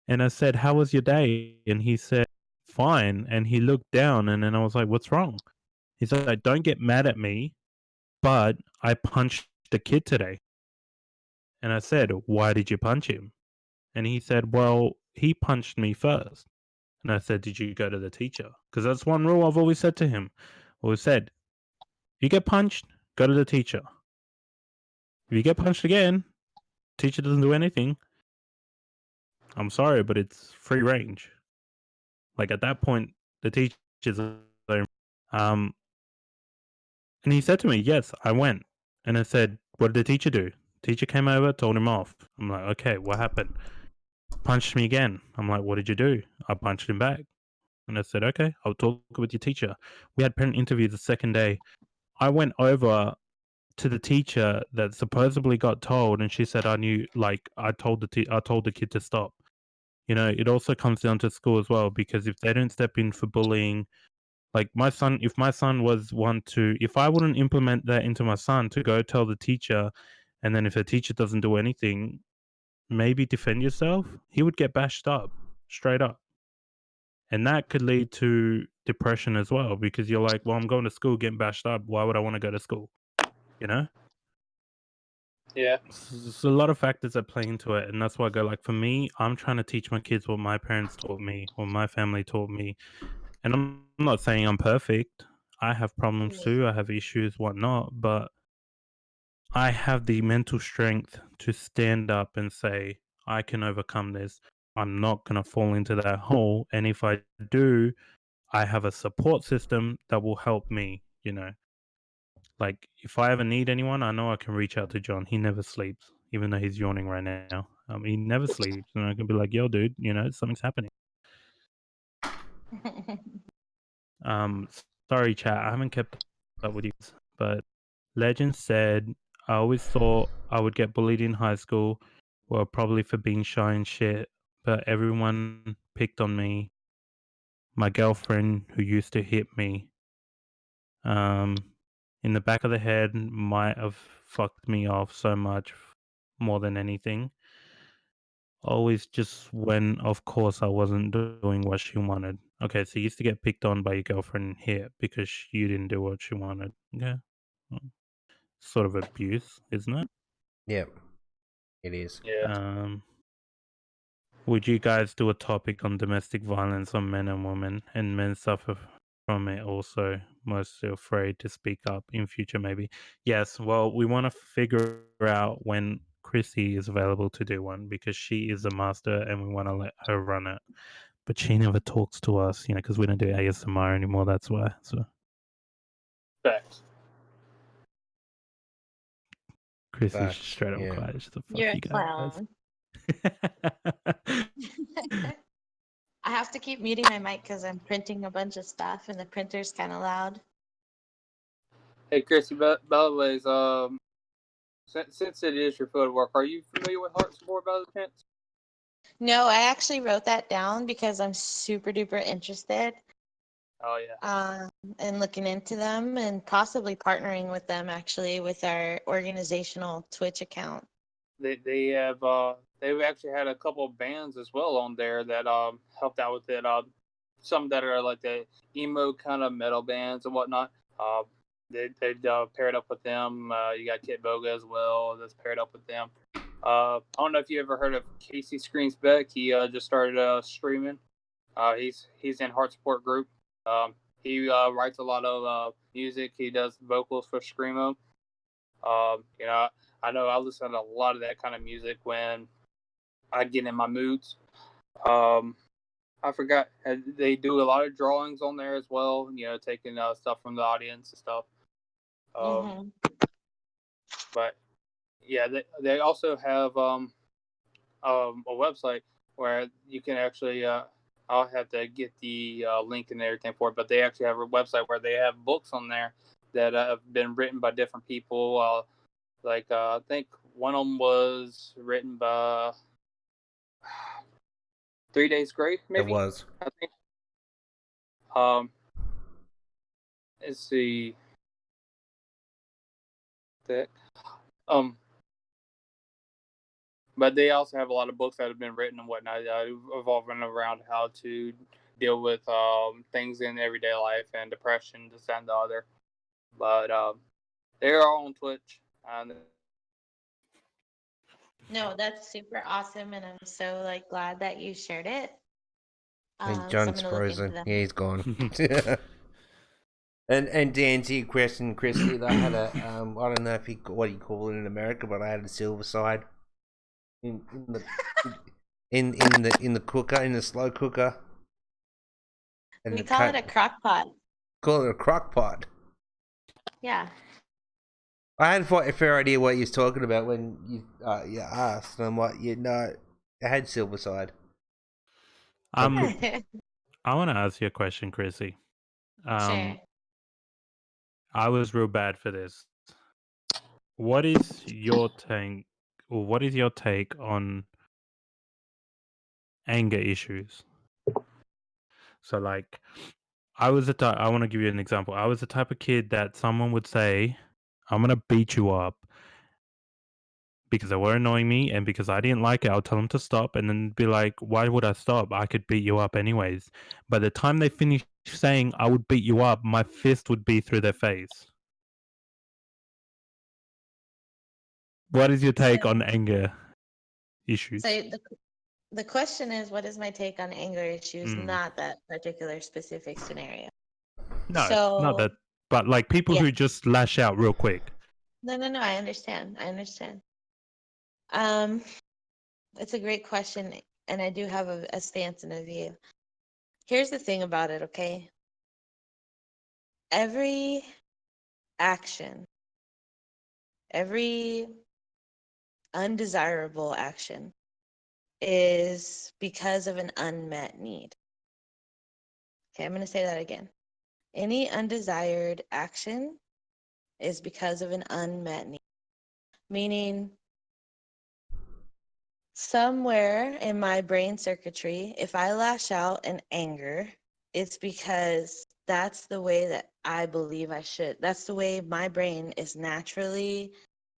And I said, "How was your day?" And he said, "Fine." And he looked down, and then I was like, "What's wrong?" He's like, "Don't get mad at me, but I punched the kid today." And I said, "Why did you punch him?" And he said, "Well, he punched me first." And I said, "Did you go to the teacher?" Because that's one rule I've always said to him. Always said, if you get punched, go to the teacher. If you get punched again, teacher doesn't do anything. I'm sorry, but it's free range. Like at that point, the teacher's um, and he said to me, "Yes, I went." And I said, "What did the teacher do?" Teacher came over, told him off. I'm like, "Okay, what happened?" Punched me again. I'm like, "What did you do?" I punched him back. And I said, "Okay, I'll talk with your teacher." We had parent interview the second day. I went over to the teacher that supposedly got told, and she said, "I knew, like, I told the kid to stop." You know, it also comes down to school as well, because if they don't step in for bullying, like if my son was one to, if I wouldn't implement that into my son to go tell the teacher, and then if the teacher doesn't do anything, maybe defend yourself, he would get bashed up straight up. And that could lead to depression as well, because you're like, well, I'm going to school getting bashed up. Why would I want to go to school? You know? Yeah. There's a lot of factors that play into it. And that's why I go, like, for me, I'm trying to teach my kids what my parents taught me, what my family taught me. And I'm not saying I'm perfect. I have problems Right. too. I have issues, whatnot. But I have the mental strength to stand up and say, I can overcome this. I'm not going to fall into that hole. And if I do, I have a support system that will help me, you know. Like, if I ever need anyone, I know I can reach out to John. He never sleeps, even though he's yawning right now. He never sleeps. And I can be like, yo, dude, you know, something's happening. Um, Sorry, chat. I haven't kept up with you, but Legend said, I always thought I would get bullied in high school, well, probably for being shy and shit, but everyone picked on me. My girlfriend, who used to hit me, um, in the back of the head, might have fucked me off so much more than anything. Always just when, of course, I wasn't doing what she wanted. Okay, so you used to get picked on by your girlfriend and hit because you didn't do what she wanted. Okay. Well, sort of abuse, isn't it? Yep, it is. Yeah. Would you guys do a topic on domestic violence on men and women, and men suffer from it also, mostly afraid to speak up in future maybe? Yes, well, we want to figure out when Chrissy is available to do one, because she is a master and we want to let her run it. But she never talks to us, you know, because we don't do ASMR anymore, that's why. So Facts. Chrissy's Facts, straight up yeah. quiet. She's the fuck You're a you guys. clown. I have to keep muting my mic because I'm printing a bunch of stuff and the printer's kind of loud. Hey, Chrissy, by the way, since it is your field work, are you familiar with heart support by the chance? No, I actually wrote that down because I'm super duper interested Oh yeah. in looking into them and possibly partnering with them actually with our organizational Twitch account. They've actually had a couple of bands as well on there that helped out with it. Some that are like the emo kind of metal bands and whatnot. They paired up with them. You got Kit Boga as well that's paired up with them. I don't know if you ever heard of Casey Screams Beck. He just started streaming. He's in Heart Support Group. He writes a lot of music. He does vocals for Screamo. You know, I know I listen to a lot of that kind of music when I get in my moods. I forgot they do a lot of drawings on there as well. You know, taking stuff from the audience and stuff. Mm-hmm. But yeah, they also have a website where you can actually. I'll have to get the link and everything for it, but they actually have a website where they have books on there that have been written by different people. I think one of them was written by 3 Days Grace, It maybe. was. I think. Um, let's see. That. Um, But they also have a lot of books that have been written and whatnot, evolving around how to deal with things in everyday life and depression, this and the other. But they are on Twitch. No, that's super awesome, and I'm so like glad that you shared it. I think So I'm John's gonna look into frozen. them. Yeah, he's gone. And to answer your question, Chrissy, I had a I don't know if you what you call it in America, but I had a silver side in the in the cooker, in the slow cooker. And We the call it a crock pot. call it a crock pot. Yeah. I had a fair idea what you was talking about when you asked, and I'm like, yeah, no, it had silver side. I want to ask you a question, Chrissy. Sure. I was real bad for this. What is your take, or what is your take on anger issues? So, like, I was the type. I want to give you an example. I was the type of kid that someone would say, "I'm gonna beat you up," because they were annoying me and because I didn't like it. I'll tell them to stop, and then be like, "Why would I stop? I could beat you up anyways." By the time they finish saying I would beat you up, my fist would be through their face. What is your take So, on anger issues? so the question is, what is my take on anger issues, Mm. not that particular specific scenario. No, not So, that, but like people yeah. who just lash out real quick. No, I understand. I understand. Um, it's a great question, and I do have a stance and a view. Here's the thing about it, okay? Every action, every undesirable action is because of an unmet need. Okay, I'm going to say that again. Any undesired action is because of an unmet need, meaning somewhere in my brain circuitry, if I lash out in anger, it's because that's the way that I believe I should. That's the way my brain is naturally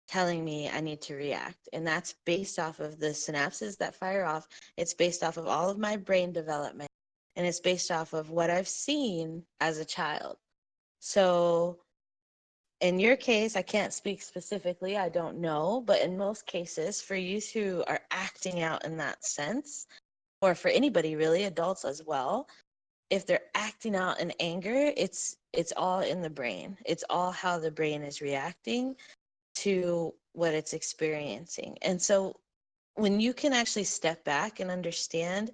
telling me I need to react. And that's based off of the synapses that fire off. It's based off of all of my brain development. And it's based off of what I've seen as a child. So in your case, I can't speak specifically, I don't know, but in most cases, for youth who are acting out in that sense, or for anybody really, adults as well, if they're acting out in anger, it's all in the brain. It's all how the brain is reacting to what it's experiencing. And so when you can actually step back and understand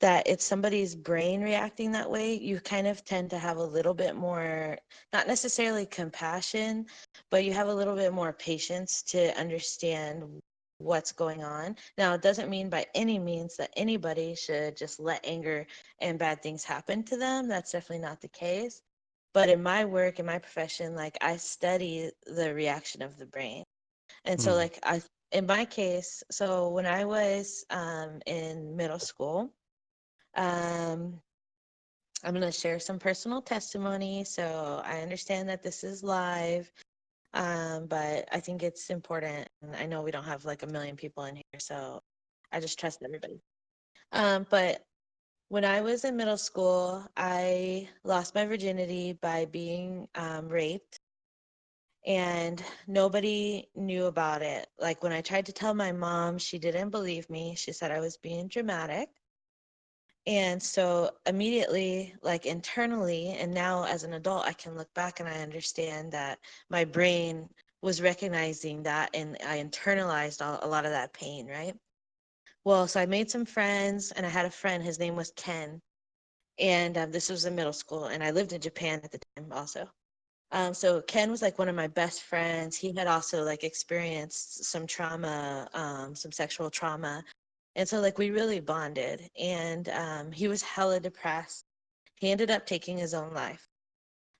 that it's somebody's brain reacting that way, you kind of tend to have a little bit more, not necessarily compassion, but you have a little bit more patience to understand what's going on. Now, it doesn't mean by any means that anybody should just let anger and bad things happen to them. That's definitely not the case. But in my work, in my profession, like I study the reaction of the brain. And so, like, in my case, so when I was in middle school, um, I'm going to share some personal testimony. So I understand that this is live, but I think it's important. And I know we don't have like a million people in here, so I just trust everybody. But when I was in middle school, I lost my virginity by being raped, and nobody knew about it. Like when I tried to tell my mom, she didn't believe me. She said I was being dramatic. And so immediately, like internally, and now as an adult, I can look back and I understand that my brain was recognizing that and I internalized a lot of that pain, right? Well, so I made some friends and I had a friend, his name was Ken. And this was in middle school, and I lived in Japan at the time also. So Ken was like one of my best friends. He had also like experienced some trauma, some sexual trauma. And so like we really bonded, and he was hella depressed. He ended up taking his own life.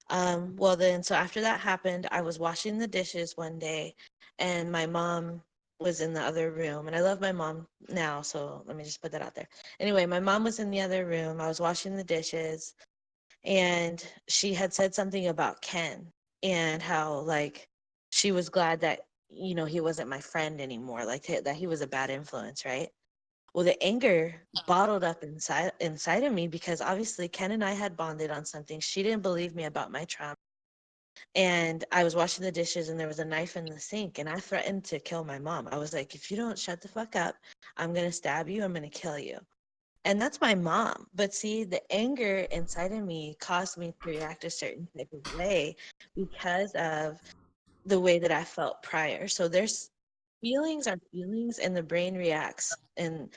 Well then, so after that happened, I was washing the dishes one day and my mom was in the other room, and I love my mom now, so let me just put that out there. Anyway, my mom was in the other room. I was washing the dishes and she had said something about Ken and how like she was glad that he wasn't my friend anymore, like that he was a bad influence, right? Well, the anger bottled up inside of me because obviously Ken and I had bonded on something. She didn't believe me about my trauma. And I was washing the dishes and there was a knife in the sink and I threatened to kill my mom. I was like, if you don't shut the fuck up, I'm going to stab you. I'm going to kill you. And that's my mom. But see, the anger inside of me caused me to react a certain type of way because of the way that I felt prior. So there's feelings are feelings and the brain reacts and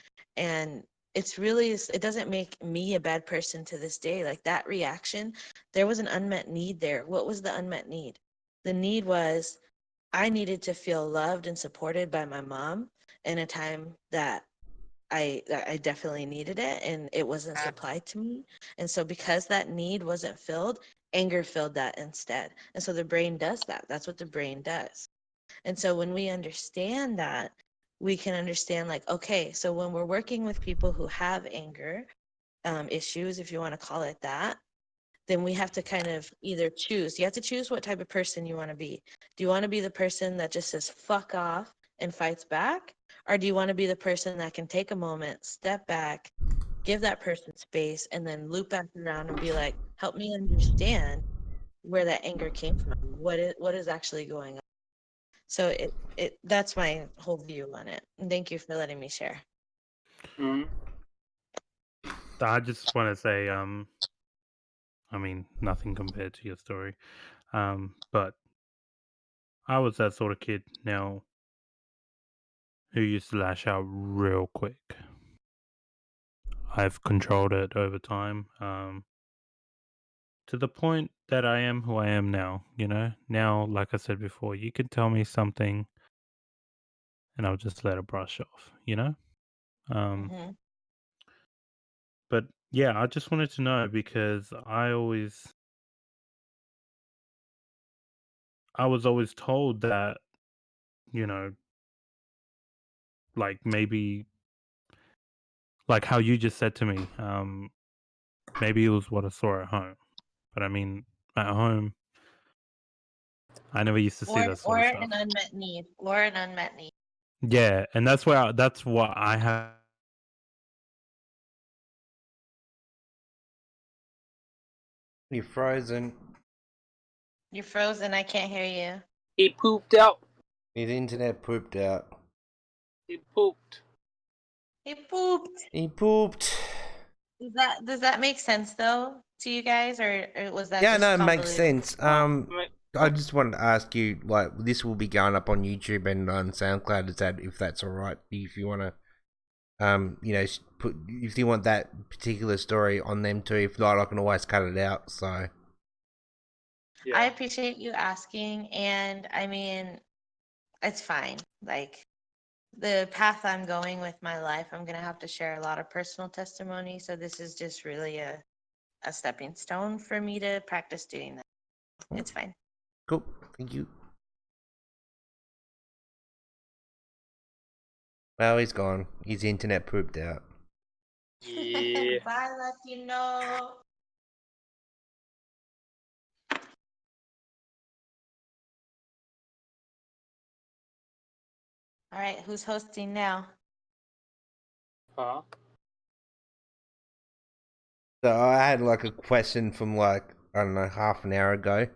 it doesn't make me a bad person to this day. Like that reaction, there was an unmet need there. What was the unmet need? The need was I needed to feel loved and supported by my mom in a time that I definitely needed it and it wasn't supplied to me. And so because that need wasn't filled, anger filled that instead. And so the brain does that. That's what the brain does. And so when we understand that, we can understand like, okay, so when we're working with people who have anger issues, if you want to call it that, then we have to kind of either choose. You have to choose what type of person you want to be. Do you want to be the person that just says fuck off and fights back? Or do you want to be the person that can take a moment, step back, give that person space, and then loop back around and be like, help me understand where that anger came from. What is actually going on? So that's my whole view on it. And thank you for letting me share. Mhm. I just want to say, I mean, nothing compared to your story, but I was that sort of kid now who used to lash out real quick. I've controlled it over time, to the point that I am who I am now. Now, like I said before, you can tell me something, and I'll just let it brush off. Mm-hmm. But yeah, I just wanted to know because I was always told that, you know, like maybe like how you just said to me, maybe it was what I saw at home. But I mean, at home, I never used to see that Or sort of an stuff. unmet need. Or an unmet need. Yeah, and that's what I have. You're frozen. You're frozen. I can't hear you. He pooped out. His internet pooped out. He pooped. He pooped. He pooped. Does that make sense though to you guys, or was that Yeah, just no, it makes convoluted? sense. Ma- I just wanted to ask you, like, this will be going up on YouTube and on SoundCloud. Is that if that's all right? If you want to, put if you want that particular story on them too. If not, I can always cut it out. So I Yeah. appreciate you asking, and I mean, it's fine. Like the path I'm going with my life, I'm gonna have to share a lot of personal testimony. So this is just really a stepping stone for me to practice doing that. It's fine. cool. Thank you. Well, he's gone. His internet pooped out. Yeah. Bye, Latino. All right, who's hosting now? Huh? So I had like a question from like I don't know half an hour ago.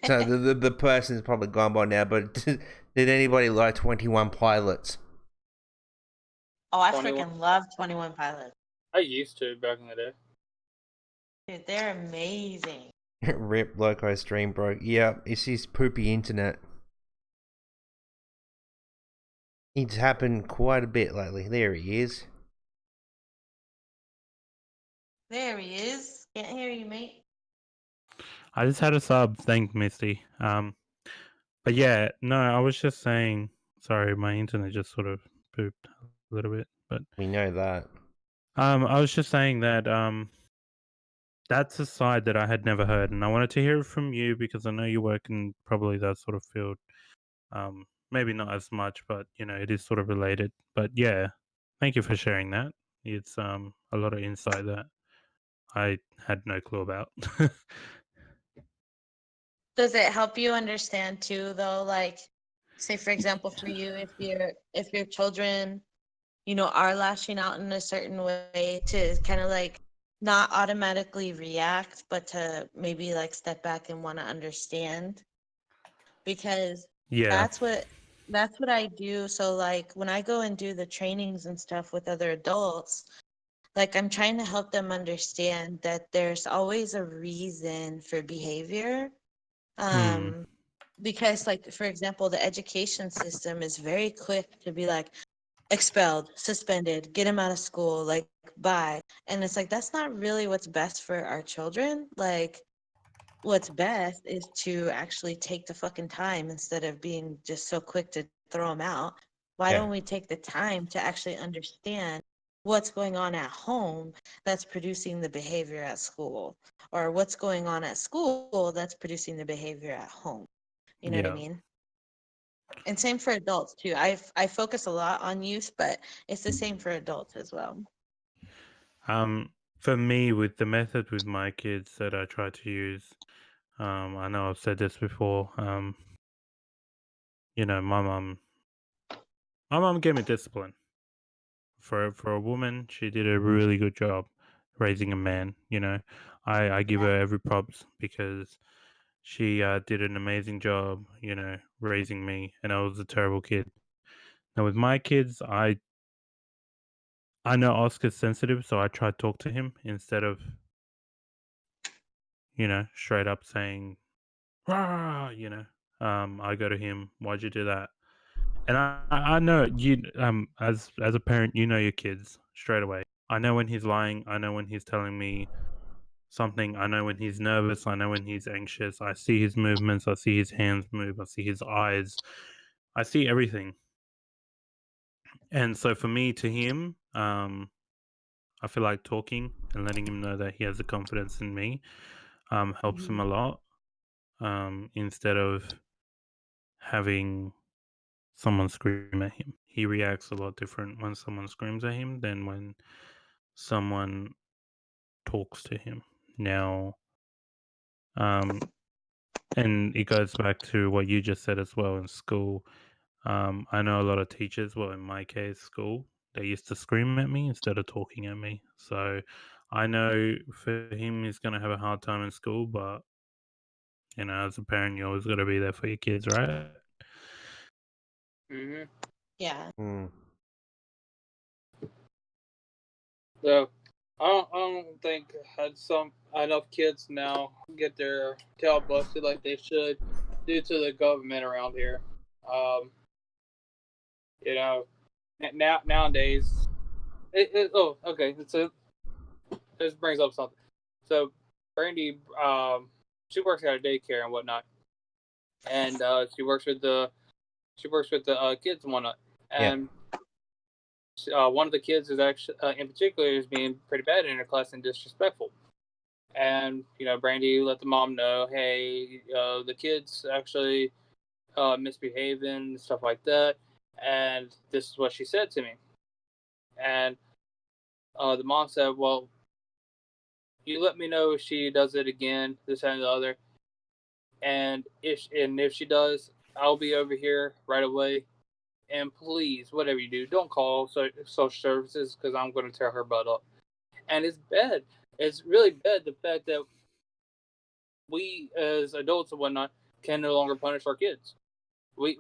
So the person's probably gone by now. But did anybody like 21 Pilots? Oh, I 21. freaking love 21 Pilots. I used to back in the day. Dude, they're amazing. Rip Loco stream broke. Yeah, it's his poopy internet. It's happened quite a bit lately. There he is. There he is. Can't hear you, mate. I just had a sub. Thank Misty. But yeah, no, I was just saying. Sorry, my internet just sort of pooped a little bit. But We know that. I was just saying that that's a side that I had never heard, and I wanted to hear it from you because I know you work in probably that sort of field. Maybe not as much, but it is sort of related. But yeah, thank you for sharing that. It's a lot of insight that I had no clue about. Does it help you understand too, though? Like, say for example for you, if your children, are lashing out in a certain way, to kind of like not automatically react, but to maybe like step back and want to understand, because Yeah. that's what that's what I do. So like when I go and do the trainings and stuff with other adults, like I'm trying to help them understand that there's always a reason for behavior. Hmm. um because like for example, the education system is very quick to be like expelled, suspended, get him out of school, like bye. And it's like that's not really what's best for our children. Like what's best is to actually take the fucking time instead of being just so quick to throw them out. Why Yeah. don't we take the time to actually understand what's going on at home that's producing the behavior at school, or what's going on at school that's producing the behavior at home? You know what I Yeah. mean? And same for adults too. I focus a lot on youth, but it's the same for adults as well. For me, with the method with my kids that I try to use, I know I've said this before. My mum gave me discipline. For a woman, she did a really good job raising a man. I give her every props because she did an amazing job. Raising me, and I was a terrible kid. Now with my kids, I know Oscar's sensitive, so I try to talk to him instead of straight up saying "Rah," I go to him. Why'd you do that? And I know you as a parent, you know your kids straight away. I know when he's lying. I know when he's telling me something. I know when he's nervous. I know when he's anxious. I see his movements. I see his hands move. I see his eyes. I see everything. And so for me to him, I feel like talking and letting him know that he has the confidence in me helps him Mhm. a lot. Instead of having someone scream at him. He reacts a lot different when someone screams at him than when someone talks to him. Now, um, and it goes back to what you just said as well in school. I know a lot of teachers, well, in my case, school, they used to scream at me instead of talking at me. So I know for him, he's going to have a hard time in school, but, as a parent, you always got to be there for your kids, right? Hmm. Yeah. Mm. So I don't think had some enough kids now get their tail busted like they should due to the government around here. Um, you know, nowadays, oh, okay. So this brings up something. So Brandy, she works at a daycare and whatnot, and she works with the kids and whatnot, Yeah. and one of the kids is actually, in particular, is being pretty bad in her class and disrespectful. And Brandy let the mom know, hey, the kid's actually misbehaving and stuff like that. And this is what she said to me. And the mom said, well, you let me know if she does it again, this and the other. And if she does, I'll be over here right away. And please, whatever you do, don't call social services because I'm going to tear her butt up. And it's bad. It's really bad the fact that we as adults and whatnot can no longer punish our kids. We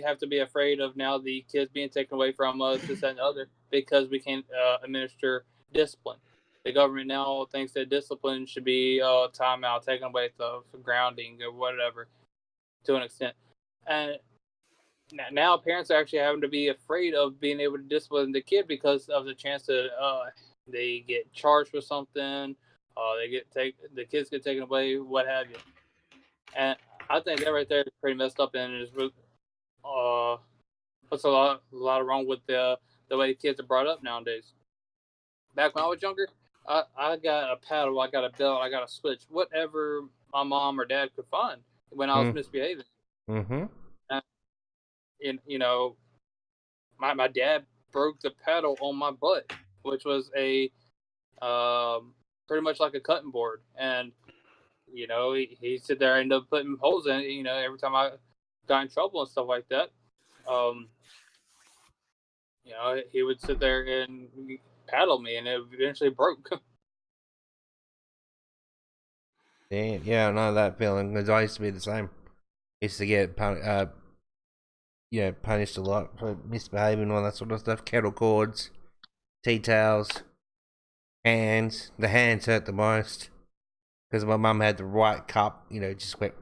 have to be afraid of now the kids being taken away from us, this and the other, because we can't administer discipline. The government now thinks that discipline should be timeout, taken away the grounding or whatever, to an extent. And now parents are actually having to be afraid of being able to discipline the kid because of the chance that they get charged with something, the kids get taken away, what have you. And I think that right there is pretty messed up, and is puts a lot wrong with the way kids are brought up nowadays. Back when I was younger, I got a paddle, I got a belt, I got a switch, whatever my mom or dad could find when I was Mm. misbehaving. Mm-hmm. And, my dad broke the paddle on my butt, which was a pretty much like a cutting board, and he sit there and ended up putting holes in it. Every time got in trouble and stuff like that, um, he would sit there and paddle me, and it eventually broke. Damn, yeah, I know that feeling because I used to be the same. Used to get punished a lot for misbehaving and all that sort of stuff. Kettle cords, tea towels, hands. The hands hurt the most because my mum had the right cup. Just went.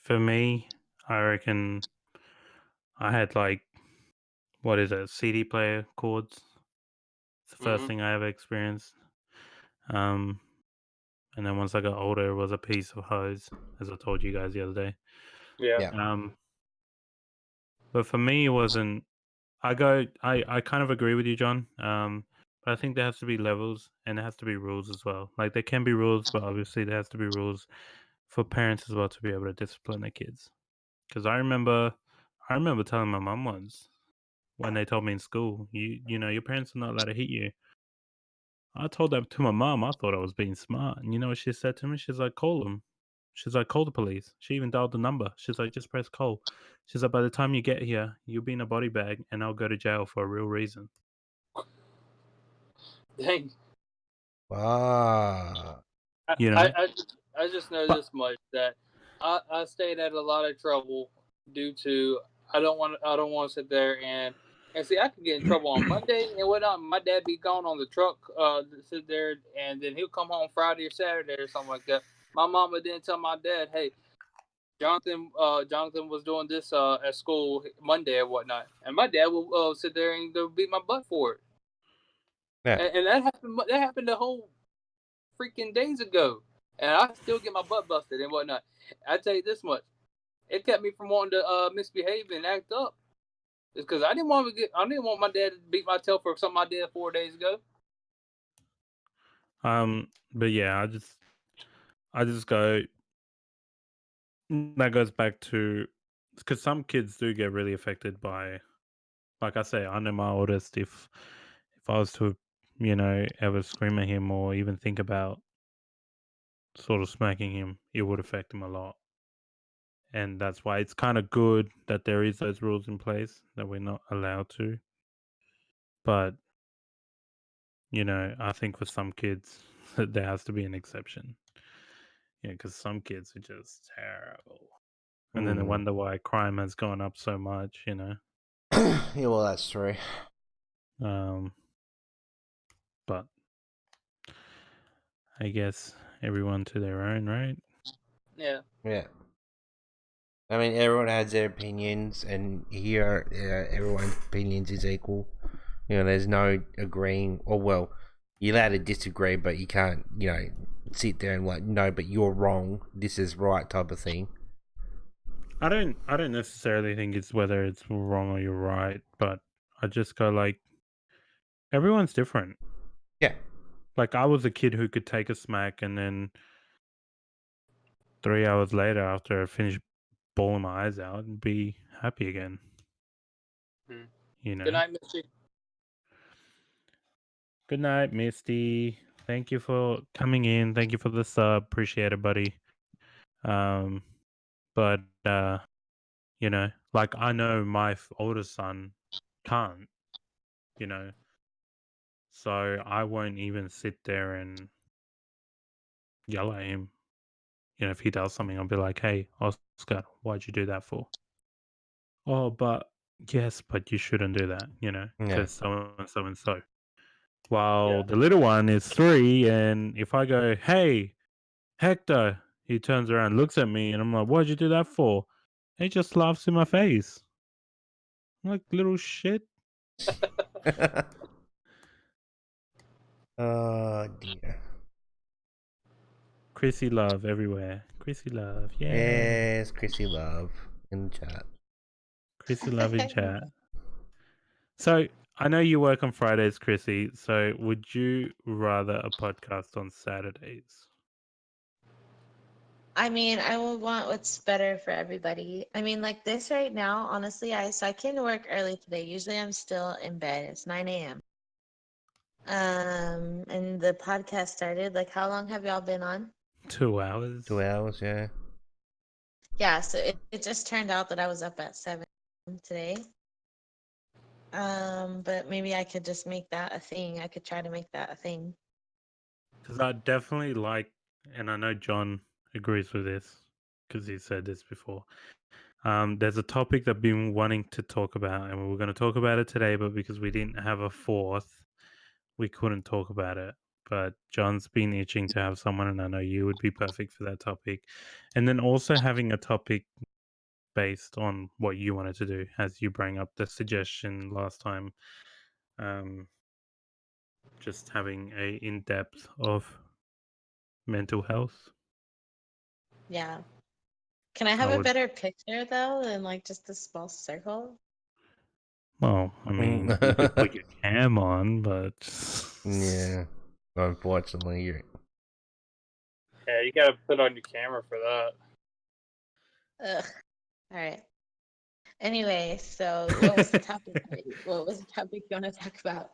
For me, I reckon I had like, what is it, CD player chords. It's the first Hmm. thing I ever experienced. And then once I got older, it was a piece of hose, as I told you guys the other day. Yeah. Yeah. But for me, it wasn't. I kind of agree with you, John. But I think there has to be levels and there has to be rules as well. Like there can be rules, but obviously there has to be rules for parents as well to be able to discipline their kids. Because I remember telling my mum once when they told me in school, your parents are not allowed to hit you. I told that to my mum. I thought I was being smart, and you know what she said to me? She's like, "Call them." She's like, "Call the police." She even dialed the number. She's like, "Just press call." She's like, "By the time you get here, you'll be in a body bag, and I'll go to jail for a real reason." Dang. Ah. I, You I, know, I, I just know but this much that I stayed at a lot of trouble due to I don't want to sit there and see I could get in trouble on Monday and whatnot. My dad be gone on the truck, sit there, and then he'll come home Friday or Saturday or something like that. My mama didn't tell my dad, hey, Jonathan was doing this at school Monday or whatnot, and my dad will sit there and go beat my butt for it. Yeah. And that happened. That happened the whole freaking days ago, and I still get my butt busted and whatnot. I tell you this much: it kept me from wanting to misbehave and act up. It's because I didn't want my dad to beat my tail for something I did 4 days ago. but yeah, I just go. That goes back to because some kids do get really affected by, like I say, I know my oldest. If I was to, ever scream at him or even think about sort of smacking him, it would affect him a lot. And that's why it's kind of good that there is those rules in place that we're not allowed to. But I think for some kids there has to be an exception. Because some kids are just terrible, and then they Hmm. wonder why crime has gone up so much. Yeah, well, that's true. Um, but I guess everyone to their own, right? Yeah, Yeah. I mean, everyone has their opinions, and here, everyone's opinions is equal. There's no agreeing, or well, you're allowed to disagree, but you can't, sit there and like, no, but you're wrong. This is right, type of thing. I don't necessarily think it's whether it's wrong or you're right, but I just go like everyone's different. Yeah. Like I was a kid who could take a smack and then 3 hours later after I finished bawling my eyes out and be happy again. Hmm. You Good know. night, Misty. Good night, Misty. Thank you for coming in. Thank you for the sub. Appreciate it, buddy. Um, but like I know my oldest son can't, you know, so I won't even sit there and yell at him. If he does something, I'll be like, "Hey, Oscar, why'd you do that for?" Oh, but yes, but you shouldn't do that, Yeah. because so and so and so. While Yeah. the little one is 3, and if I go, "Hey, Hector," he turns around, looks at me, and I'm like, "Why'd you do that for?" He just laughs in my face. I'm like, "Little shit." Oh dear. Chrissy love everywhere. Chrissy love, yeah. Yes, Chrissy Love in the chat. Chrissy love in chat. So I know you work on Fridays, Chrissy. So would you rather a podcast on Saturdays? I mean, I would want what's better for everybody. I mean, like this right now, honestly, I came to work early today. Usually I'm still in bed. It's 9 a.m. And the podcast started. Like, how long have y'all been on? 2 hours. 2 hours, yeah. Yeah, so it just turned out that I was up at 7 today. But maybe I could just make that a thing. I could try to make that a thing. Because I definitely like, and I know John agrees with this because he said this before. There's a topic that I've been wanting to talk about, and we were going to talk about it today, but because we didn't have a fourth, we couldn't talk about it. But John's been itching to have someone, and I know you would be perfect for that topic. And then also having a topic based on what you wanted to do, as you bring up the suggestion last time. Just having a in-depth of mental health. Yeah. Can I have a better picture though than like just a small circle? Well, I mean, you could put your cam on, but Yeah. Unfortunately, Yeah, you gotta put on your camera for that. Ugh. All right. Anyway, so what was the topic? What was the topic you want to talk about?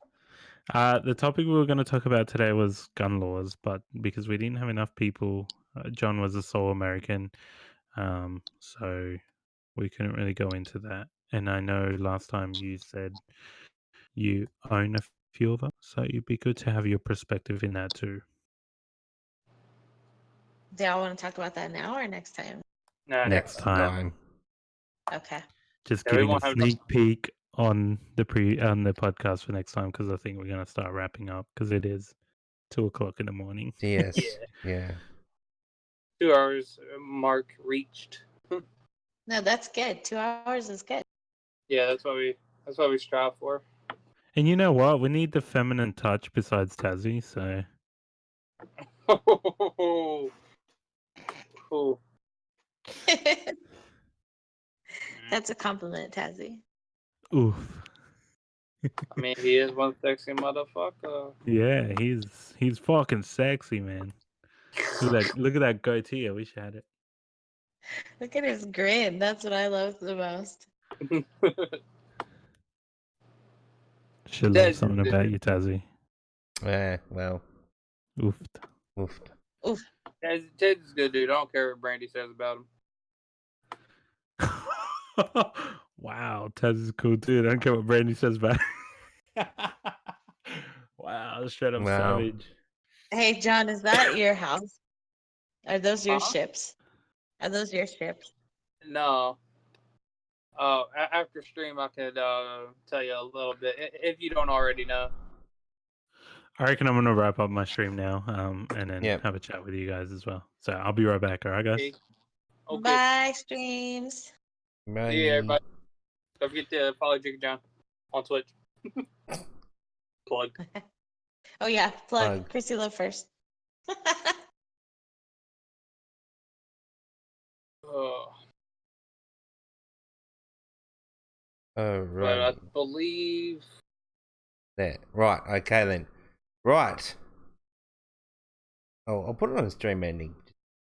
The topic we were going to talk about today was gun laws, but because we didn't have enough people, John was a sole American, so we couldn't really go into that. And I know last time you said you own a few of them, so it'd be good to have your perspective in that too. Do y'all want to talk about that now or next time? No, Next time. Okay. Just Yeah, we giving a won't have sneak peek on the podcast for next time, because I think we're going to start wrapping up because it is 2:00 in the morning. yes, Yeah. yeah. 2 hours mark reached. No, that's good. 2 hours is good. Yeah, that's what we strive for. And you know what? We need the feminine touch besides Tassie, so Cool. That's a compliment, Tazzy. oof. I mean, he is one sexy motherfucker. Yeah, he's fucking sexy, man. Look at that goatee. I wish I had it. Look at his grin. That's what I love the most. Should love something about you, Tassie. Well, Oofed. woofed. Oof. Ted's a good dude. I don't care what Brandy says about him. Wow, Taz is cool too. I don't care what Brandy says about it. Wow, straight up Wow. savage. Hey, John, is that your house? Are those your Huh? ships? Are those your ships? No. After stream, I could tell you a little bit if you don't already know. I reckon I'm gonna wrap up my stream now, and then Yep. have a chat with you guys as well. So I'll be right back. All right, guys. Okay. Bye, streams. Bye. See you, everybody. Don't forget to follow Jigga John on Twitch. Plug. Oh, yeah. Plug. Plug. Chrissy Love first. All But I right. believe. There. Right. Okay then. Right. Oh, I'll put it on the stream ending.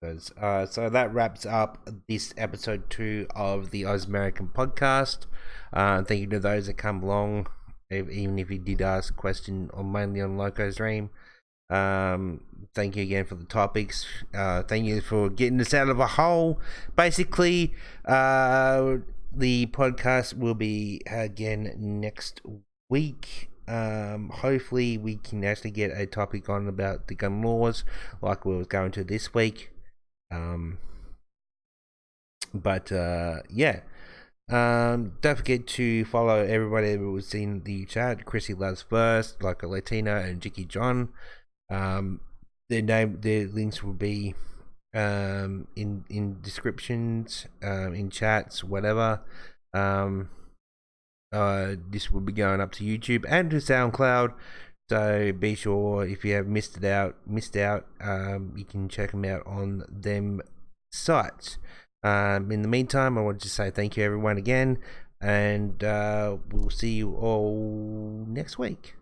Because, so that wraps up this episode 2 of the Oz-Merican podcast. Thank you to those that come along, even if you did ask a question or mainly on Loco's Dream. Thank you again for the topics. Thank you for getting us out of a hole. Basically, the podcast will be again next week. Hopefully we can actually get a topic on about the gun laws like we was going to this week. Yeah. Don't forget to follow everybody that was in the chat. Chrissy Loves First, like a Latina, and Jicky John. Their links will be in descriptions, in chats, whatever. This will be going up to YouTube and to SoundCloud. So be sure, if you have missed out, you can check them out on them sites. In the meantime, I want to say thank you everyone again, and we'll see you all next week.